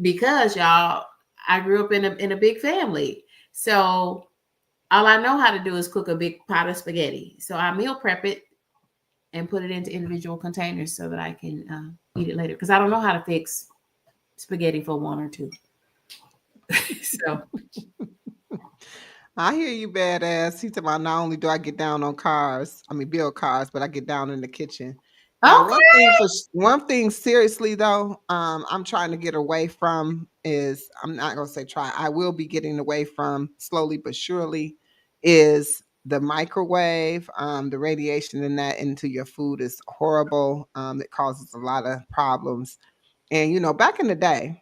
because y'all, I grew up in a big family. So all I know how to do is cook a big pot of spaghetti. So I meal prep it and put it into individual containers so that I can eat it later. Because I don't know how to fix spaghetti for one or two. So I hear you, badass. He talking about not only do I get down on cars, I mean build cars, but I get down in the kitchen. Now, okay. one thing seriously though, I'm trying to get away from I'm not gonna say try. I will be getting away from slowly but surely. Is the microwave, the radiation in that into your food is horrible. It causes a lot of problems. And back in the day,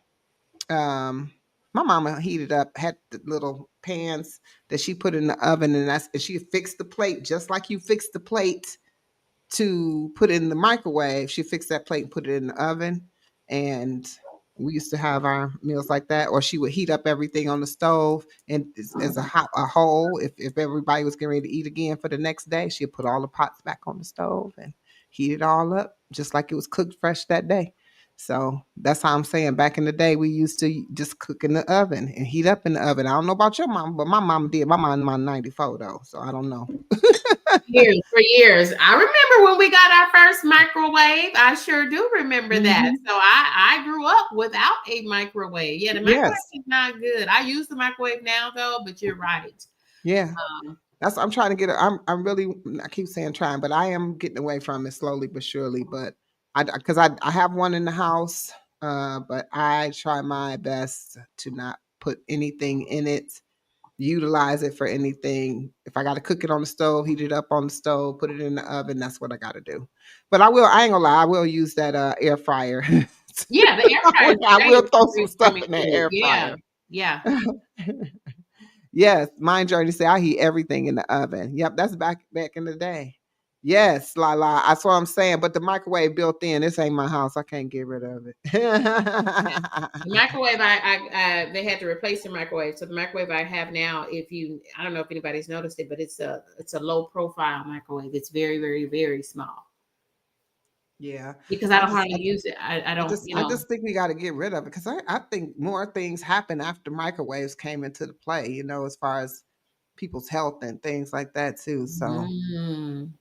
my mama heated up, had the little pans that she put in the oven, and she fixed the plate just like you fix the plate to put it in the microwave. She fixed that plate and put it in the oven. And we used to have our meals like that. Or she would heat up everything on the stove, and as a whole, if everybody was getting ready to eat again for the next day, she'd put all the pots back on the stove and heat it all up just like it was cooked fresh that day. So that's how I'm saying, back in the day, we used to just cook in the oven and heat up in the oven. I don't know about your mom, but my mom did. My mom 94 though, so I don't know. Years for years. I remember when we got our first microwave. I sure do remember that. So I grew up without a microwave. Yeah, the microwave Yes. is not good. I use the microwave now though, but you're right. Yeah. Um, I'm trying to get it. I'm really, I keep saying trying, but I am getting away from it slowly but surely. But because I have one in the house, but I try my best to not put anything in it, utilize it for anything. If I got to cook it on the stove, heat it up on the stove, put it in the oven, that's what I got to do. But I ain't gonna lie, I will use that air fryer. yeah, the air fryer is I will great throw for some stuff reframing in that food. air Yeah, fryer. yeah. Yes, Mind Journey say I heat everything in the oven. Yep, that's back in the day. Yes, that's what I'm saying. But the microwave built in. This ain't my house. I can't get rid of it. The microwave, they had to replace the microwave. So the microwave I have now, I don't know if anybody's noticed it, but it's a low profile microwave. It's very, very, very small Yeah, because I don't hardly use it. I don't, I just think we got to get rid of it because I think more things happen after microwaves came into the play. As far as people's health and things like that too. So. Mm.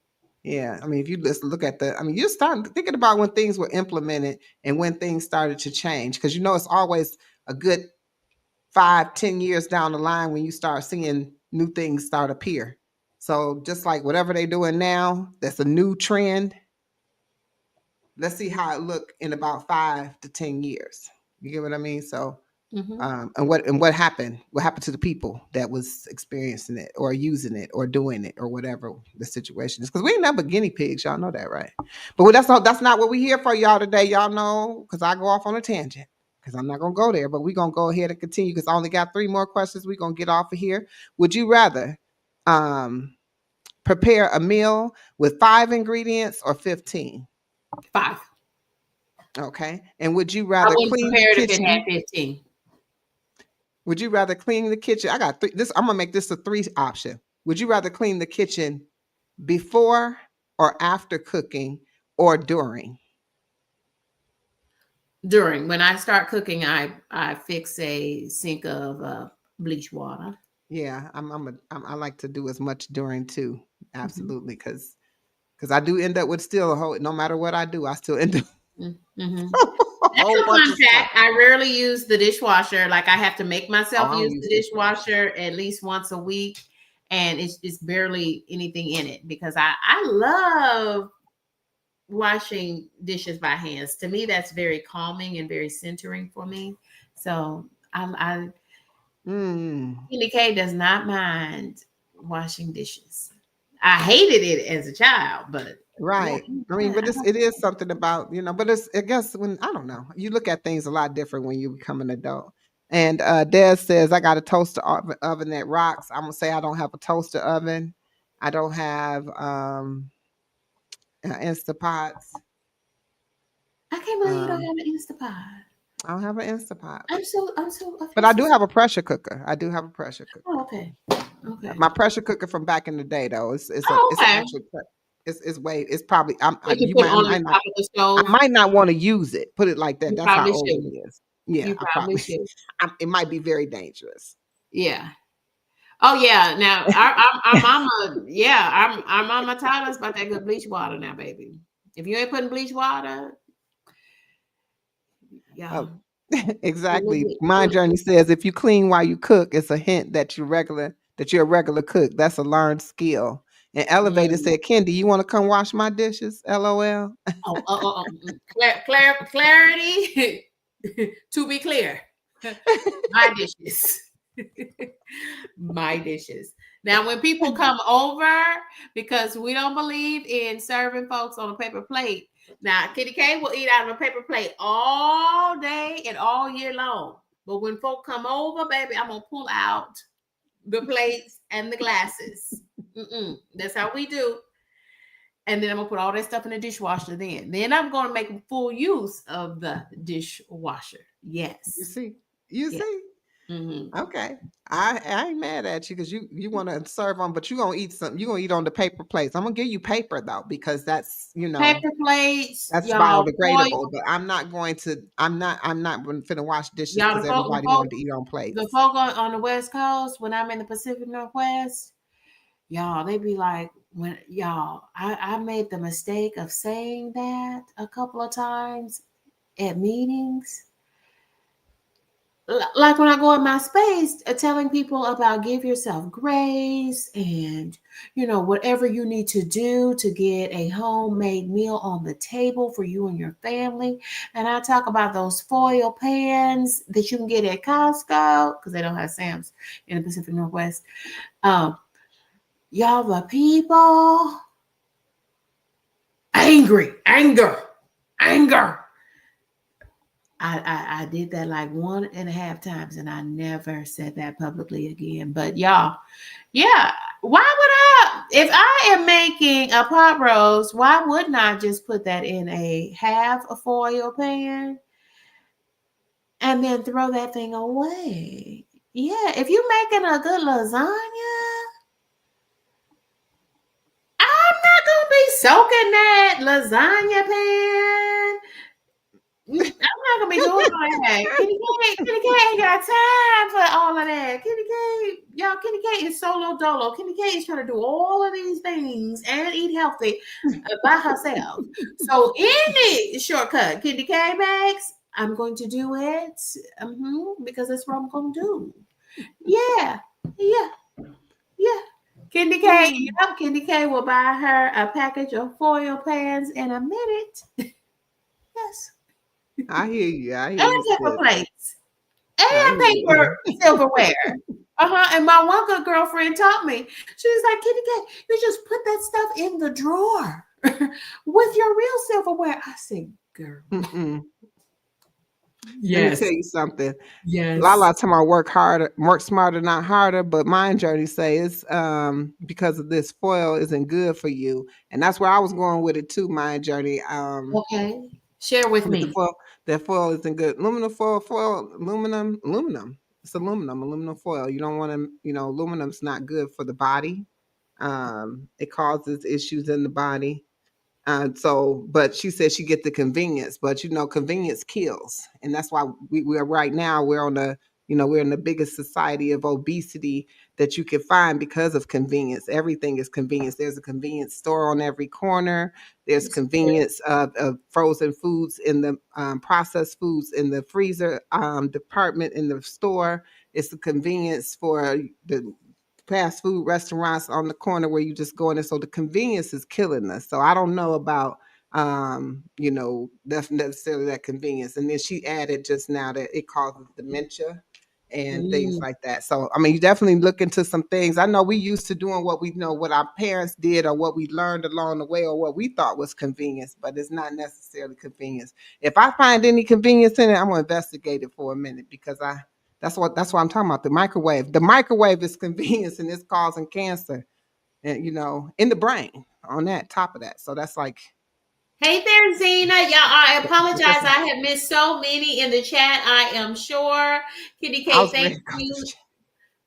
Yeah, I mean, if you just look at you start thinking about when things were implemented and when things started to change, because it's always a good 5-10 years down the line when you start seeing new things start appear. So just like whatever they're doing now, that's a new trend. Let's see how it look in about 5 to 10 years. You get what I mean? So Mm-hmm. And what happened? What happened to the people that was experiencing it or using it or doing it or whatever the situation is? Because we ain't never guinea pigs, y'all know that, right? But that's not what we here for, y'all, today. Y'all know, because I go off on a tangent. Because I'm not gonna go there, but we're gonna go ahead and continue because I only got 3 more questions. We're gonna get off of here. Would you rather prepare a meal with 5 ingredients or 15? 5. Okay. And would you I rather wouldn't clean the prepare it if it had kitchen? 15. Would you rather clean the kitchen? I got 3. I'm gonna make this a 3 option. Would you rather clean the kitchen before or after cooking or during? During, when I start cooking, I fix a sink of bleach water. Yeah, I like to do as much during too. Mm-hmm. Absolutely, because I do end up with still a whole. No matter what I do, I still end up Mm-hmm. a That's whole a bunch fun of stuff. fact. I rarely use the dishwasher. Like I have to make Oh, myself I don't use use the dishwasher. dishwasher at least once a week, and it's barely anything in it because I love washing dishes by hands. To me, that's very calming and very centering for me. So Mm. KendyK does not mind washing dishes. I hated it as a child, but yeah, Right. I mean, but it is something about, but I guess when, I don't know, you look at things a lot different when you become an adult. And Des says, I got a toaster oven that rocks. I'm going to say I don't have a toaster oven. I don't have Instapots. I can't believe you don't Um, have an Instapot. I don't have an Instapot. I But feel I so do have a pressure cooker. I do have a pressure cooker. Oh, okay. Okay. My pressure cooker from back in the day, though, Oh, it's okay. actually, it's probably, You can put on the top of the I stove. might not want to use it. Put it like that. You That's how probably old it should. is. Yeah, You I probably probably. should. It might be very dangerous. Yeah. Oh yeah. Now our mama, yeah, our mama taught us about that good bleach water now, baby. If you ain't putting bleach water, yeah. Oh, exactly. Mind Journey says if you clean while you cook, it's a hint that you're a regular cook. That's a learned skill. And Elevator Mm. said, Kendi, you want to come wash my dishes? LOL. Clarity. To be clear, my dishes. My dishes. Now, when people come over, because we don't believe in serving folks on a paper plate. Now, KendyK will eat out of a paper plate all day and all year long. But when folk come over, baby, I'm gonna pull out the plates and the glasses. That's how we do. And then I'm gonna put all that stuff in the dishwasher. Then I'm gonna make full use of the dishwasher. You Yes. see, you Yeah. see. Mm-hmm. Okay, I ain't mad at you because you want to serve on, but you gonna eat something. You gonna eat on the paper plates. I'm gonna give you paper though because that's Paper plates, that's y'all. biodegradable. But I'm not going to. I'm not finna wash dishes Y'all, because everybody wanted to eat on the plates. folk on the West Coast, when I'm in the Pacific Northwest, y'all, they be like, when y'all, I made the mistake of saying that a couple of times at meetings. Like when I go in my space, telling people about give yourself grace and whatever you need to do to get a homemade meal on the table for you and your family. And I talk about those foil pans that you can get at Costco because they don't have Sam's in the Pacific Northwest. Um, y'all, the people anger. I did that like 1.5 times and I never said that publicly again. But y'all, yeah, why would I? If I am making a pot roast, why wouldn't I just put that in a half a foil pan and then throw that thing away? Yeah, if you're making a good lasagna, I'm not gonna be soaking that lasagna pan. I'm not gonna be doing all that. KendyK ain't got time for all of that. KendyK is solo dolo. KendyK is trying to do all of these things and eat healthy by herself. So any shortcut KendyK makes, I'm going to do it because that's what I'm gonna do. Yeah, yeah, yeah. KendyK will buy her a package of foil pans in a minute. Yes. I hear you. I hear And you, paper sis. plates I and hear you. paper silverware. And my one good girlfriend taught me. She was like, KendyK, you just put that stuff in the drawer with your real silverware. I said, girl. Mm-mm. Let me Yes. tell you something. Yes. Lala time I work harder, work smarter, not harder. But my journey says because of this foil isn't good for you, and that's where I was going with it too. My journey Okay. Share with with the me. foil, that foil isn't good. Aluminum foil, aluminum. It's aluminum foil. You don't want to, aluminum's not good for the body. It causes issues in the body. But she said she get the convenience, but convenience kills, and that's why we are right now. We're in the biggest society of obesity that you can find because of convenience. Everything is convenience. There's a convenience store on every corner. There's convenience of frozen foods in the processed foods in the freezer department in the store. It's the convenience for the fast food restaurants on the corner where you just go in there. So the convenience is killing us. So I don't know about necessarily that convenience. And then she added just now that it causes dementia and things Mm. like that. So I mean, you definitely look into some things. I know we used to doing what we know what our parents did or what we learned along the way or what we thought was convenience, but it's not necessarily convenience. If I find any convenience in it, I'm gonna investigate it for a minute because that's what I'm talking about. The microwave. The microwave is convenience and it's causing cancer. And in the brain on that top of that. So that's like Hey there, Zena. Y'all, I apologize. that's I have missed so many in the chat. I am sure. I KendyK, was thank ready to go to you.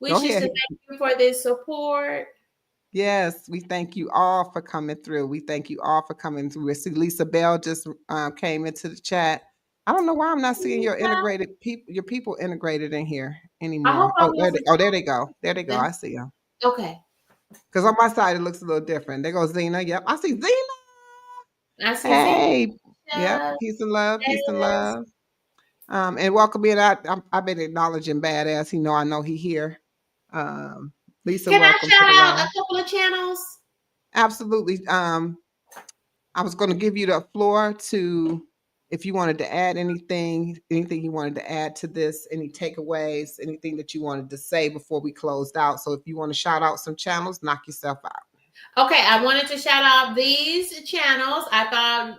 Go Wishes to ahead. thank you for this support. Yes, we thank you all for coming through. We thank you all for coming through. We see Lisa Bell just came into the chat. I don't know why I'm not seeing your people integrated in here I hope anymore. I Oh, wasn't. there they go. There they go. I see them. Okay. Because on my side it looks a little different. There goes Zena. Yep, I see Zena. I see Hey, yep. Zena. Peace and love. Peace and Yes. love. And welcome in. I've been acknowledging badass. I know he here. Um, Lisa, Can I welcome to shout the out live. a couple of channels? Absolutely. I was going to give you the floor to. if you wanted to add anything you wanted to add to this, any takeaways, anything that you wanted to say before we closed out. So if you want to shout out some channels, knock yourself out. Okay, I wanted to shout out these channels. I thought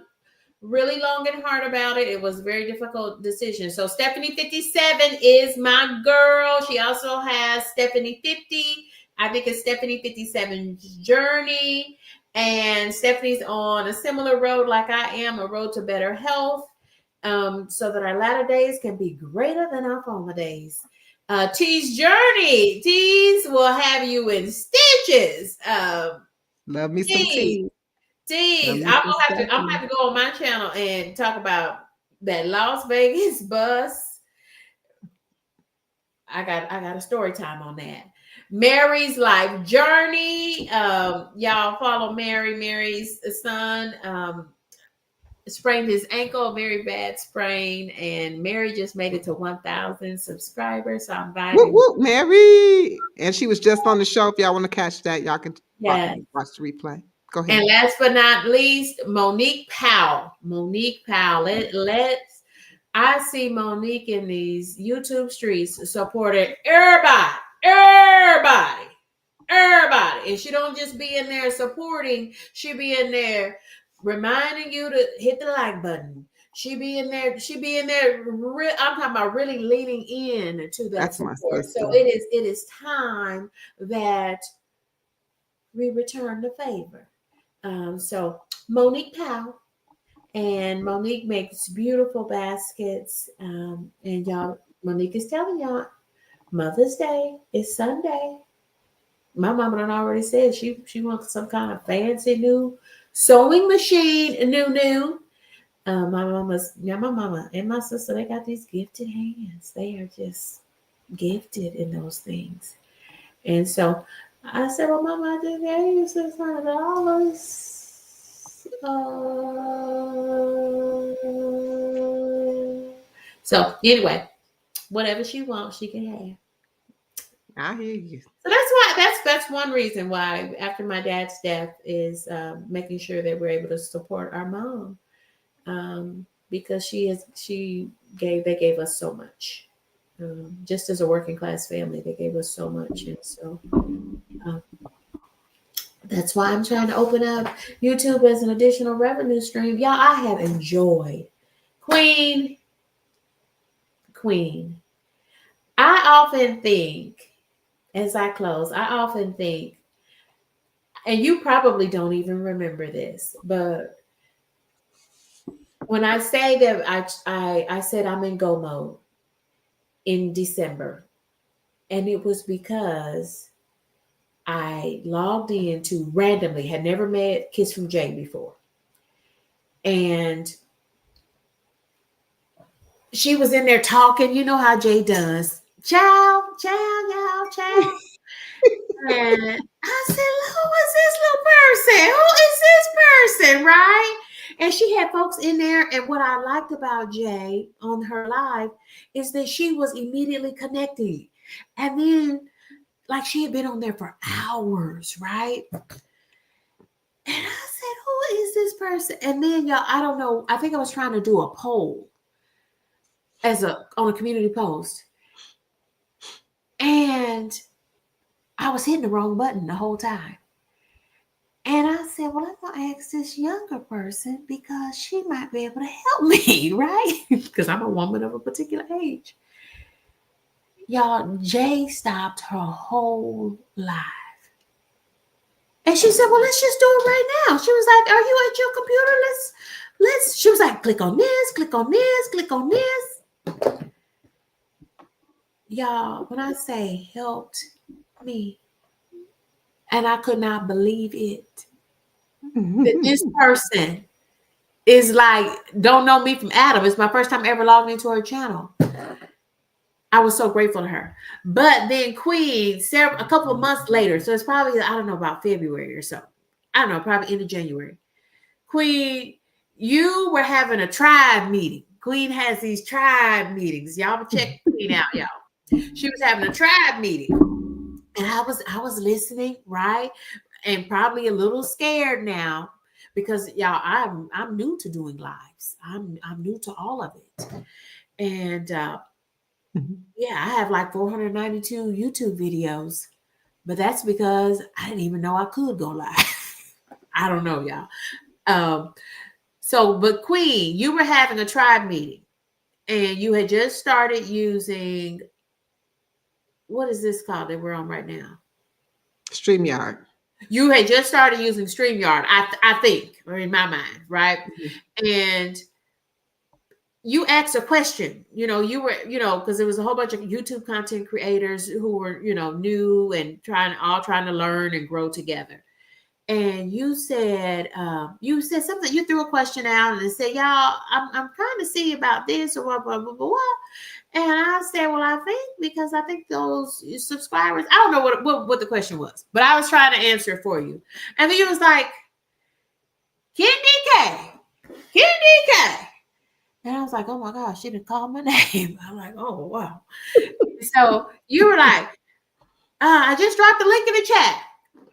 really long and hard about it. It was a very difficult decision. So Stephanie 57 is my girl. She also has Stephanie 50. I think it's Stephanie 57's journey. And Stephanie's on a similar road like I am, a road to better health, so that our latter days can be greater than our former days. T's journey. T's will have you in stitches. Love me some tea. I'm gonna have to go on my channel and talk about that Las Vegas bus. I got a story time on that. Mary's life journey. Y'all follow Mary. Mary's son sprained his ankle, a very bad sprain, and Mary just made it to 1,000 subscribers. So I'm Whoop, whoop, Mary. And she was just on the show. If y'all want to catch that, y'all can watch the replay. Go ahead. And last but not least, Monique Powell. I see Monique in these YouTube streets supporting everybody. And she don't just be in there supporting, she be in there reminding you to hit the like button. She be in there. I'm talking about really leaning in to that support. So it is time that we return the favor. So Monique Powell, and Monique makes beautiful baskets. And y'all, Monique is telling y'all, Mother's Day is Sunday. My mama done already said she wants some kind of fancy new sewing machine, new. My mama and my sister, they got these gifted hands. They are just gifted in those things. And so I said, well, Mama, I just gave you $600. So anyway, whatever she wants, she can have. I hear you. So that's one reason why after my dad's death is making sure that we're able to support our mom, because they gave us so much. Just as a working class family, they gave us so much, and so that's why I'm trying to open up YouTube as an additional revenue stream. Y'all, I have enjoyed Queen. I often think, as I close, and you probably don't even remember this, but when I say that I said I'm in go mode in December, and it was because I logged in to randomly, had never met Kiss from Jay before. And she was in there talking, you know how Jay does. Ciao. And I said, who is this person? Right? And she had folks in there. And what I liked about Jay on her live is that she was immediately connecting. And then, like, she had been on there for hours, right? And I said, who is this person? And then, y'all, I don't know. I think I was trying to do a poll on a community post. And I was hitting the wrong button the whole time. And I said, well, I'm going to ask this younger person because she might be able to help me, right? Because I'm a woman of a particular age. Y'all, Jay stopped her whole life. And she said, well, let's just do it right now. She was like, are you at your computer? She was like, click on this. Y'all, when I say helped me, and I could not believe it, that this person is like, don't know me from Adam. It's my first time ever logging into her channel. I was so grateful to her. But then Queen, a couple of months later, so it's probably, I don't know, about February or so. I don't know, probably end of January. Queen, you were having a tribe meeting. Queen has these tribe meetings. Y'all check Queen out, y'all. She was having a tribe meeting. And I was listening, right? And probably a little scared now because y'all, I'm new to doing lives. I'm new to all of it. And Mhm. yeah, I have like 492 YouTube videos, but that's because I didn't even know I could go live. I don't know, y'all. Um, so, but Queen, you were having a tribe meeting and you had just started using, what is this called that we're on right now? StreamYard. You had just started using StreamYard, I think, or in my mind, right? Mhm. And you asked a question, you were, because there was a whole bunch of YouTube content creators who were, new and trying to learn and grow together. And you said something, you threw a question out and said, y'all, I'm trying to see about this or blah, blah, blah, blah, blah. And I said, well, because I think those subscribers, I don't know what the question was, but I was trying to answer it for you. And then you was like, KendyK, KendyK. And I was like, oh my gosh, she didn't call my name. I'm like, oh, wow. So you were like, I just dropped the link in the chat.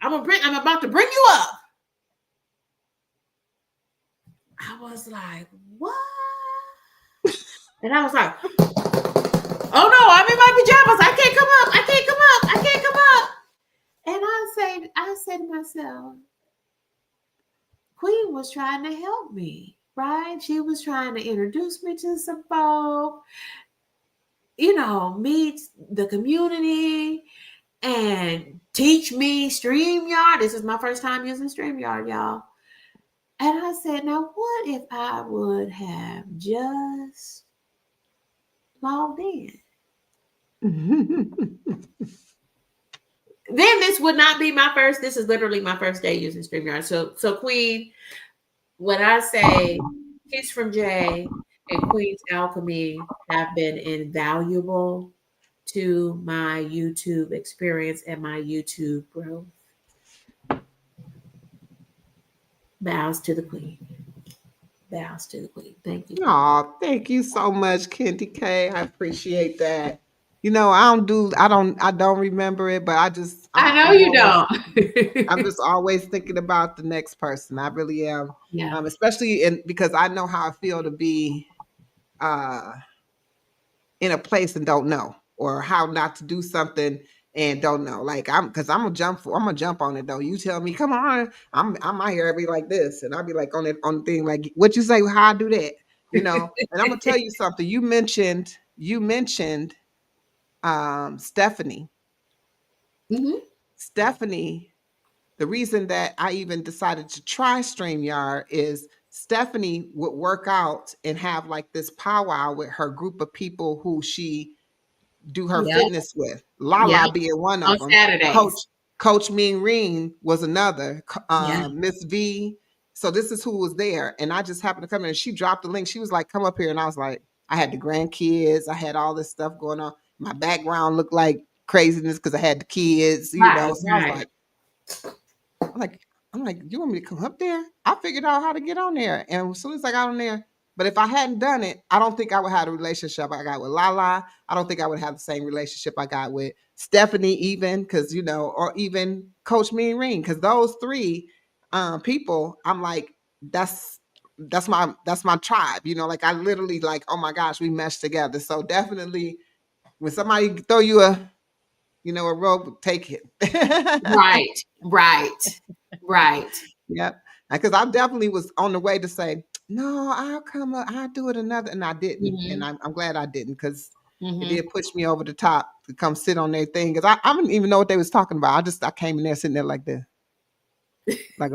I'm about to bring you up. I was like, what? And I was like, oh no, I'm in my pajamas. I can't come up. I can't come up. I can't come up. And I said to myself, Queen was trying to help me, right? She was trying to introduce me to some folk, meet the community and teach me StreamYard. This is my first time using StreamYard, y'all. And I said, now what if I would have just logged in? Then this would not be my first. This is literally my first day using StreamYard. So Queen, when I say Kiss from Jay and Queen's Alchemy have been invaluable to my YouTube experience and my YouTube growth. Bows to the Queen. Bows to the Queen. Thank you. Oh, thank you so much, KendyK. I appreciate that. I don't remember it, but I know you I'm don't. just always thinking about the next person. I really am. Yeah. Especially because I know how I feel to be uh in a place and don't know, or how not to do something and don't know. Like I'm gonna jump on it though. You tell me, come on, I'm out here, I be like this, and I'll be like on the thing, like what you say, how I do that, And I'm gonna tell you something. You mentioned Stephanie. Mhm. Stephanie, the reason that I even decided to try StreamYard is Stephanie would work out and have like this powwow with her group of people who she do her Yep. fitness with. Yep. Lala being one On of them. Coach Saturdays. Coach Ming Reen was another. Yeah. Miss V. So this is who was there, and I just happened to come in. And she dropped the link. She was like, "Come up here," and I was like, I had the grandkids. I had all this stuff going on. My background looked like craziness because I had the kids, Right. So I was Right. like, I'm like, you want me to come up there? I figured out how to get on there. And as soon as I got on there, but if I hadn't done it, I don't think I would have the relationship I got with Lala. I don't think I would have the same relationship I got with Stephanie, even because, or even Coach Mean Ring, because those three people, I'm like, that's my tribe. Like I literally like, oh my gosh, we meshed together. So definitely when somebody throw you a rope, take it. Right. Right. Right. Yep. Because I definitely was on the way to say, no, I'll come up, I'll do it another. And I didn't. And Mhm. I'm glad I didn't, because it Mhm. did push me over the top to come sit on their thing. Because I didn't even know what they was talking about. I came in there sitting there like this. Like,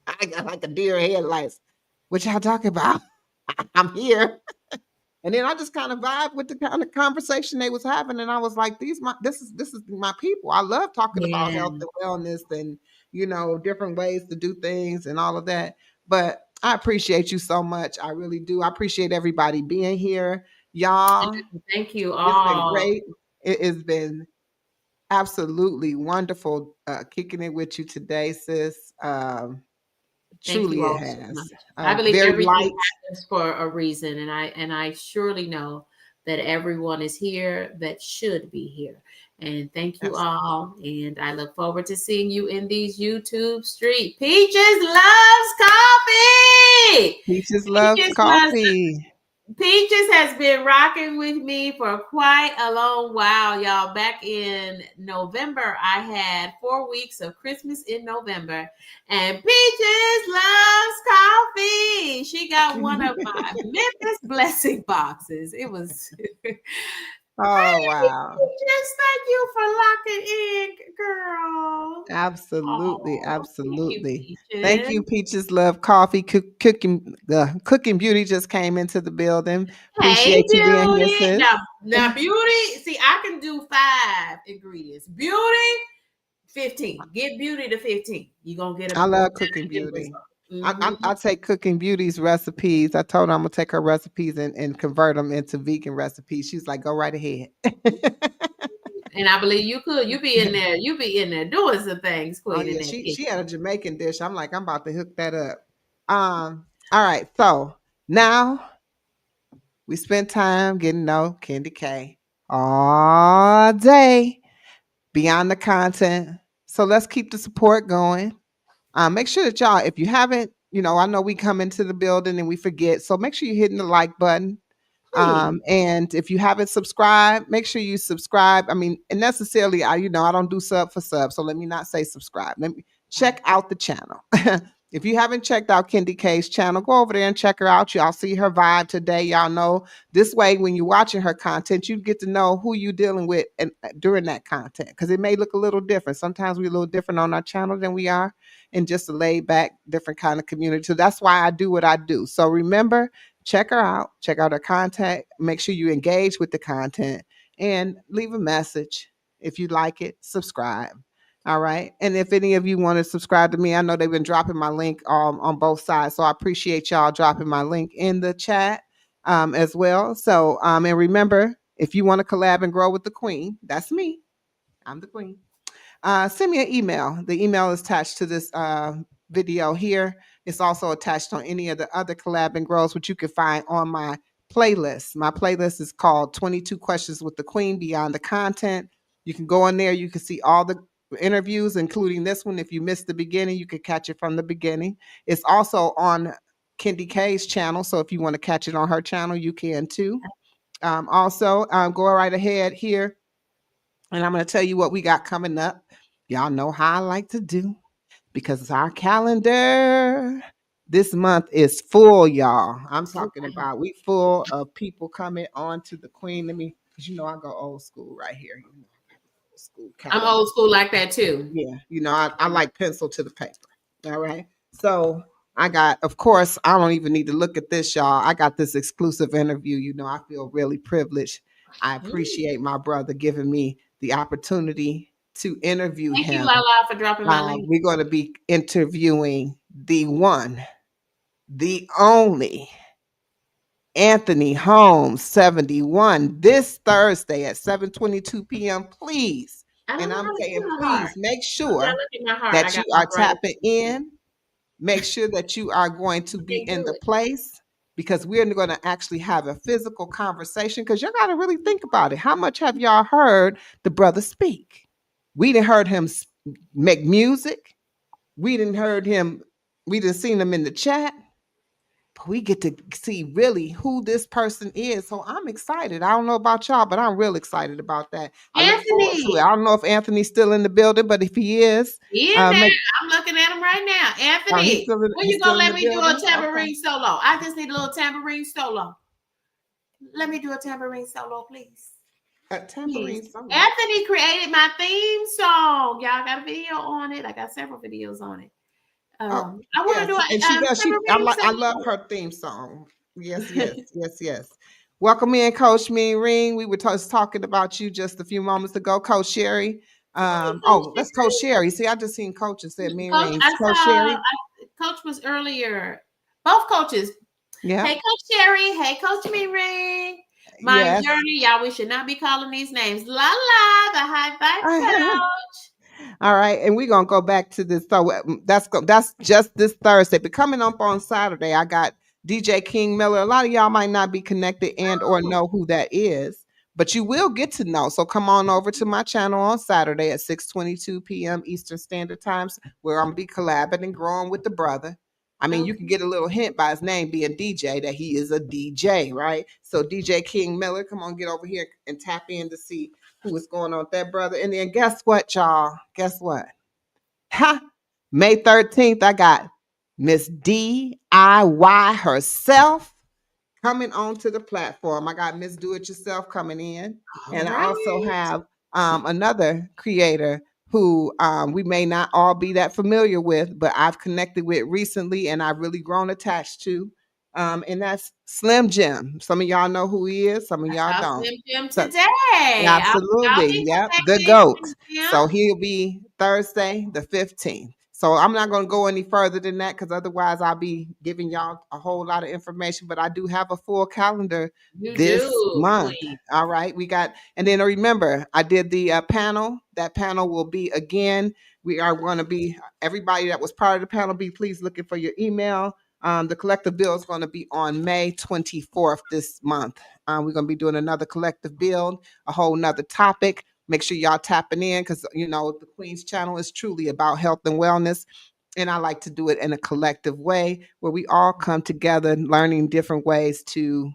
I got like a deer headlights. What y'all talking about? I'm here. And then I just kind of vibe with the kind of conversation they was having, and I was like, this is my people. I love talking about health Yeah. and wellness and different ways to do things and all of that. But I appreciate you so much. I really do. I appreciate everybody being here, y'all. Thank you It's been all. great. It has been absolutely wonderful kicking it with you today, sis. Thank you Truly, it all so much. has. I believe Very everything light. happens for a reason, and I surely know that everyone is here that should be here. And thank you Yes. all. And I look forward to seeing you in these YouTube streets. Peaches loves coffee. Peaches loves Peaches loves coffee. Peaches has been rocking with me for quite a long while, y'all. Back in November, I had 4 weeks of Christmas in November, and Peaches loves coffee. She got one of my Memphis Blessing boxes. It was. Oh, wow. Just thank you for locking in, girl. Absolutely, Oh, thank you, absolutely. Thank Peaches. you, Peaches Love Coffee. Cooking Beauty just came into the building. Hey, Appreciate you being here, beauty. sis. Now, beauty. See, I can do 5 ingredients. Beauty, 15. Get beauty to 15. You're gonna get a I love Cooking Beauty. result. I take Cooking Beauty's recipes. I told her I'm gonna take her recipes and convert them into vegan recipes. She's like, go right ahead. And I believe you could. You be in there. You be in there doing some things, Oh Queen, in yeah, that she kitchen. had a Jamaican dish. I'm like, I'm about to hook that up. All right, so now we spent time getting to know KendyK all day beyond the content. So let's keep the support going. Make sure that y'all, if you haven't, I know we come into the building and we forget. So make sure you're hitting the like button. Please. And if you haven't subscribed, make sure you subscribe. I mean, and necessarily, I don't do sub for sub, so let me not say subscribe. Let me check out the channel. If you haven't checked out KendyK's channel, go over there and check her out. Y'all see her vibe today. Y'all know this way when you're watching her content, you get to know who you're dealing with and during that content because it may look a little different. Sometimes we're a little different on our channel than we are in just a laid back, different kind of community. So that's why I do what I do. So remember, check her out, check out her content, make sure you engage with the content and leave a message. If you like it, subscribe. All right. And if any of you want to subscribe to me, I know they've been dropping my link on both sides. So I appreciate y'all dropping my link in the chat as well. So, and remember, if you want to collab and grow with the queen, that's me. I'm the queen. Send me an email. The email is attached to this video here. It's also attached on any of the other collab and grows, which you can find on my playlist. My playlist is called 22 Questions with the Queen Beyond the Content. You can go in there. You can see all the interviews, including this one. If you missed the beginning, you can catch it from the beginning. It's also on KendyK's channel. So if you want to catch it on her channel, you can too. Also, go right ahead here. And I'm going to tell you what we got coming up. Y'all know how I like to do because our calendar this month is full, y'all. I'm talking about we full of people coming on to the queen. Let me, because I go old school right here. Old school I'm calendar. old school like that too. Yeah, I like pencil to the paper. All right. So I got, of course, I don't even need to look at this, y'all. I got this exclusive interview. I feel really privileged. I appreciate my brother giving me the opportunity to interview Thank you, him. Lala, for dropping my link. We're going to be interviewing the one, the only Anthony Holmes 71 this Thursday at 7:22 p.m. Please. And I'm saying, please make sure that you are tapping in. Make sure that you are going to be in the place because we're going to actually have a physical conversation because y'all got to really think about it. How much have y'all heard the brother speak? We didn't heard him make music. We didn't heard him. We didn't seen him in the chat. But we get to see really who this person is. So I'm excited. I don't know about y'all, but I'm real excited about that. I look forward to it. I don't know if Anthony's still in the building, but if he is, I'm looking at him right now. Anthony, when you gonna let me do a tambourine solo? I just need a little tambourine solo. Let me do a tambourine solo, please. A tambourine solo. Anthony created my theme song. Y'all got a video on it. I got several videos on it. I want to do it. And she does. I love her theme song. Yes, yes. Welcome in, Coach Mean Ring. We were just talking about you just a few moments ago, Coach Sherry. That's Coach Sherry. See, I just seen Coach and said Mean Ring. Coach Sherry. Coach was earlier. Both coaches. Yeah. Hey, Coach Sherry. Hey, Coach Mean Ring. My journey, y'all. We should not be calling these names. La la, the high five coach. All right, and we're gonna go back to this. So that's just this Thursday. But coming up on Saturday, I got DJ King Miller. A lot of y'all might not be connected and or know who that is, but you will get to know. So come on over to my channel on Saturday at 6:22 p.m. Eastern Standard Times, where I'm gonna be collabing and growing with the brother. I mean, you can get a little hint by his name being DJ that he is a DJ, right? So DJ King Miller, come on, get over here and tap in to see who is going on with that brother. And then guess what, y'all? Guess what? Ha! May 13th, I got Miss DIY herself coming onto the platform. I got Miss Do It Yourself coming in. And I also have another creator who we may not all be that familiar with, but I've connected with recently and I've really grown attached to. And that's Slim Jim. Some of y'all know who he is, some of y'all don't. Slim Jim So, today. I'll absolutely. be Yep. The connecting GOAT. with him. So he'll be Thursday, the 15th. So I'm not going to go any further than that because otherwise I'll be giving y'all a whole lot of information. But I do have a full calendar this month. Queen. All right. We got, and then remember, I did the panel. That panel will be again. We are going to be, everybody that was part of the panel, be please looking for your email. The collective bill is going to be on May 24th this month. We're going to be doing another collective build, a whole nother topic. Make sure y'all tapping in because, you know, the Queen's channel is truly about health and wellness. And I like to do it in a collective way where we all come together learning different ways to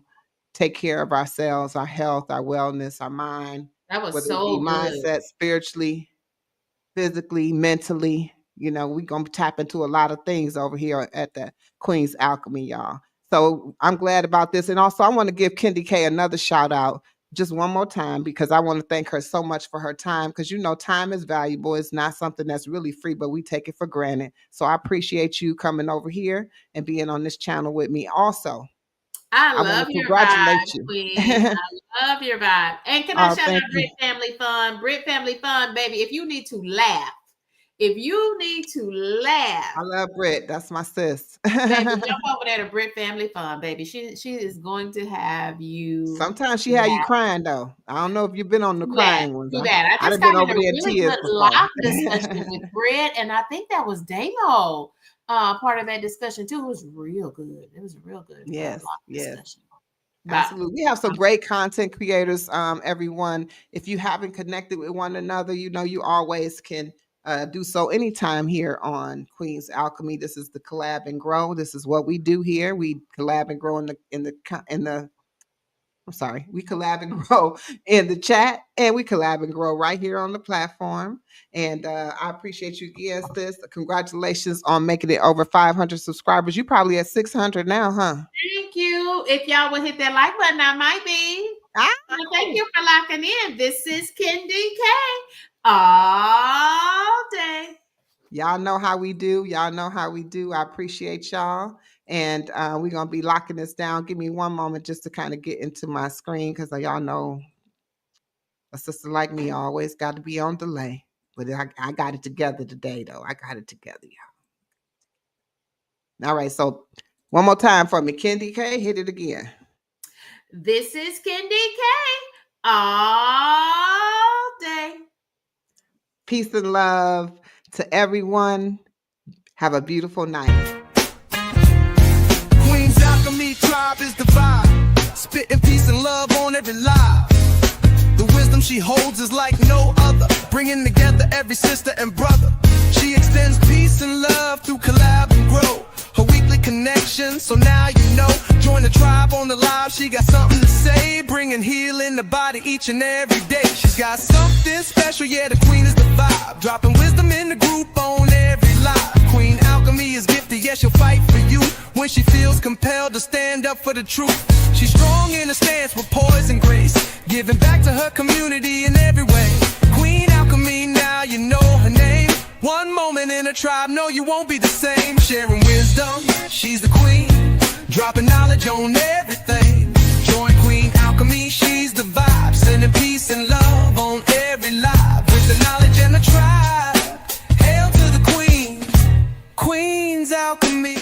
take care of ourselves, our health, our wellness, our mind. That was whether so it be good. mindset, spiritually, physically, mentally. You know, we're going to tap into a lot of things over here at the Queen's Alchemy, y'all. So I'm glad about this. And also, I want to give KendyK another shout out just one more time because I want to thank her so much for her time because, you know, time is valuable. It's not something that's really free, but we take it for granted. So I appreciate you coming over here and being on this channel with me also. I want love to your congratulate vibe, you. Queen. I love your vibe. And can I Oh, shout thank out you. Brit Family Fun? Brit Family Fun, baby. If you need to laugh, if you need to laugh, I love Britt. That's my sis. baby, jump over there to Brit Family Fun, baby. She is going to have you. Sometimes she had you crying though. I don't know if you've been on the Too bad. crying ones. Too bad. I I'd just have been got in over a there in really tears good before. live discussion with Brit, and I think that was Damo. Part of that discussion too. It was real good. It was a real good Yes, live yes. discussion. Absolutely. We have some great content creators, everyone. If you haven't connected with one another, you know, you always can do so anytime here on Queen's Alchemy. This is the Collab and Grow. This is what we do here. We collab and grow I'm sorry, we collab and grow in the chat and we collab and grow right here on the platform. And I appreciate you, yes, sis. Congratulations on making it over 500 subscribers. You probably at 600 now, huh? Thank you. If y'all would hit that like button, I might be. Thank you for locking in. This is KendyK all day. Y'all know how we do. Y'all know how we do. I appreciate y'all. And we're going to be locking this down. Give me one moment just to kind of get into my screen because y'all know a sister like me always got to be on delay. But I got it together today, though. I got it together, y'all. All right. So one more time for me. KendyK, hit it again. This is KendyK all day. Peace and love to everyone. Have a beautiful night. Queen's Alchemy tribe is the vibe. Spitting peace and love on every live. The wisdom she holds is like no other, bringing together every sister and brother. She extends peace and love through collab and grow. Her weekly connection, so now you know. Join the tribe on the live, she got something to say, bringing healing the body each and every day. She's got something special, yeah, the queen is the vibe. Dropping wisdom in the group on every live. Queen Alchemy is gifted, yes, she'll fight for you when she feels compelled to stand up for the truth. She's strong in her stance with poise and grace, giving back to her community in every way. Queen Alchemy, now you know her name. One moment in a tribe, no, you won't be the same. Sharing wisdom, she's the queen, dropping knowledge on everything. Join Queen Alchemy, she's the vibe, sending peace and love on every live. With the knowledge and the tribe, hail to the queen, Queen's Alchemy.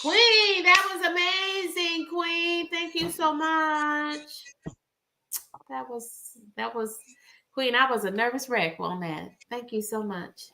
Queen, that was amazing, Queen. Thank you so much. That was Queen. I was a nervous wreck on that. Thank you so much.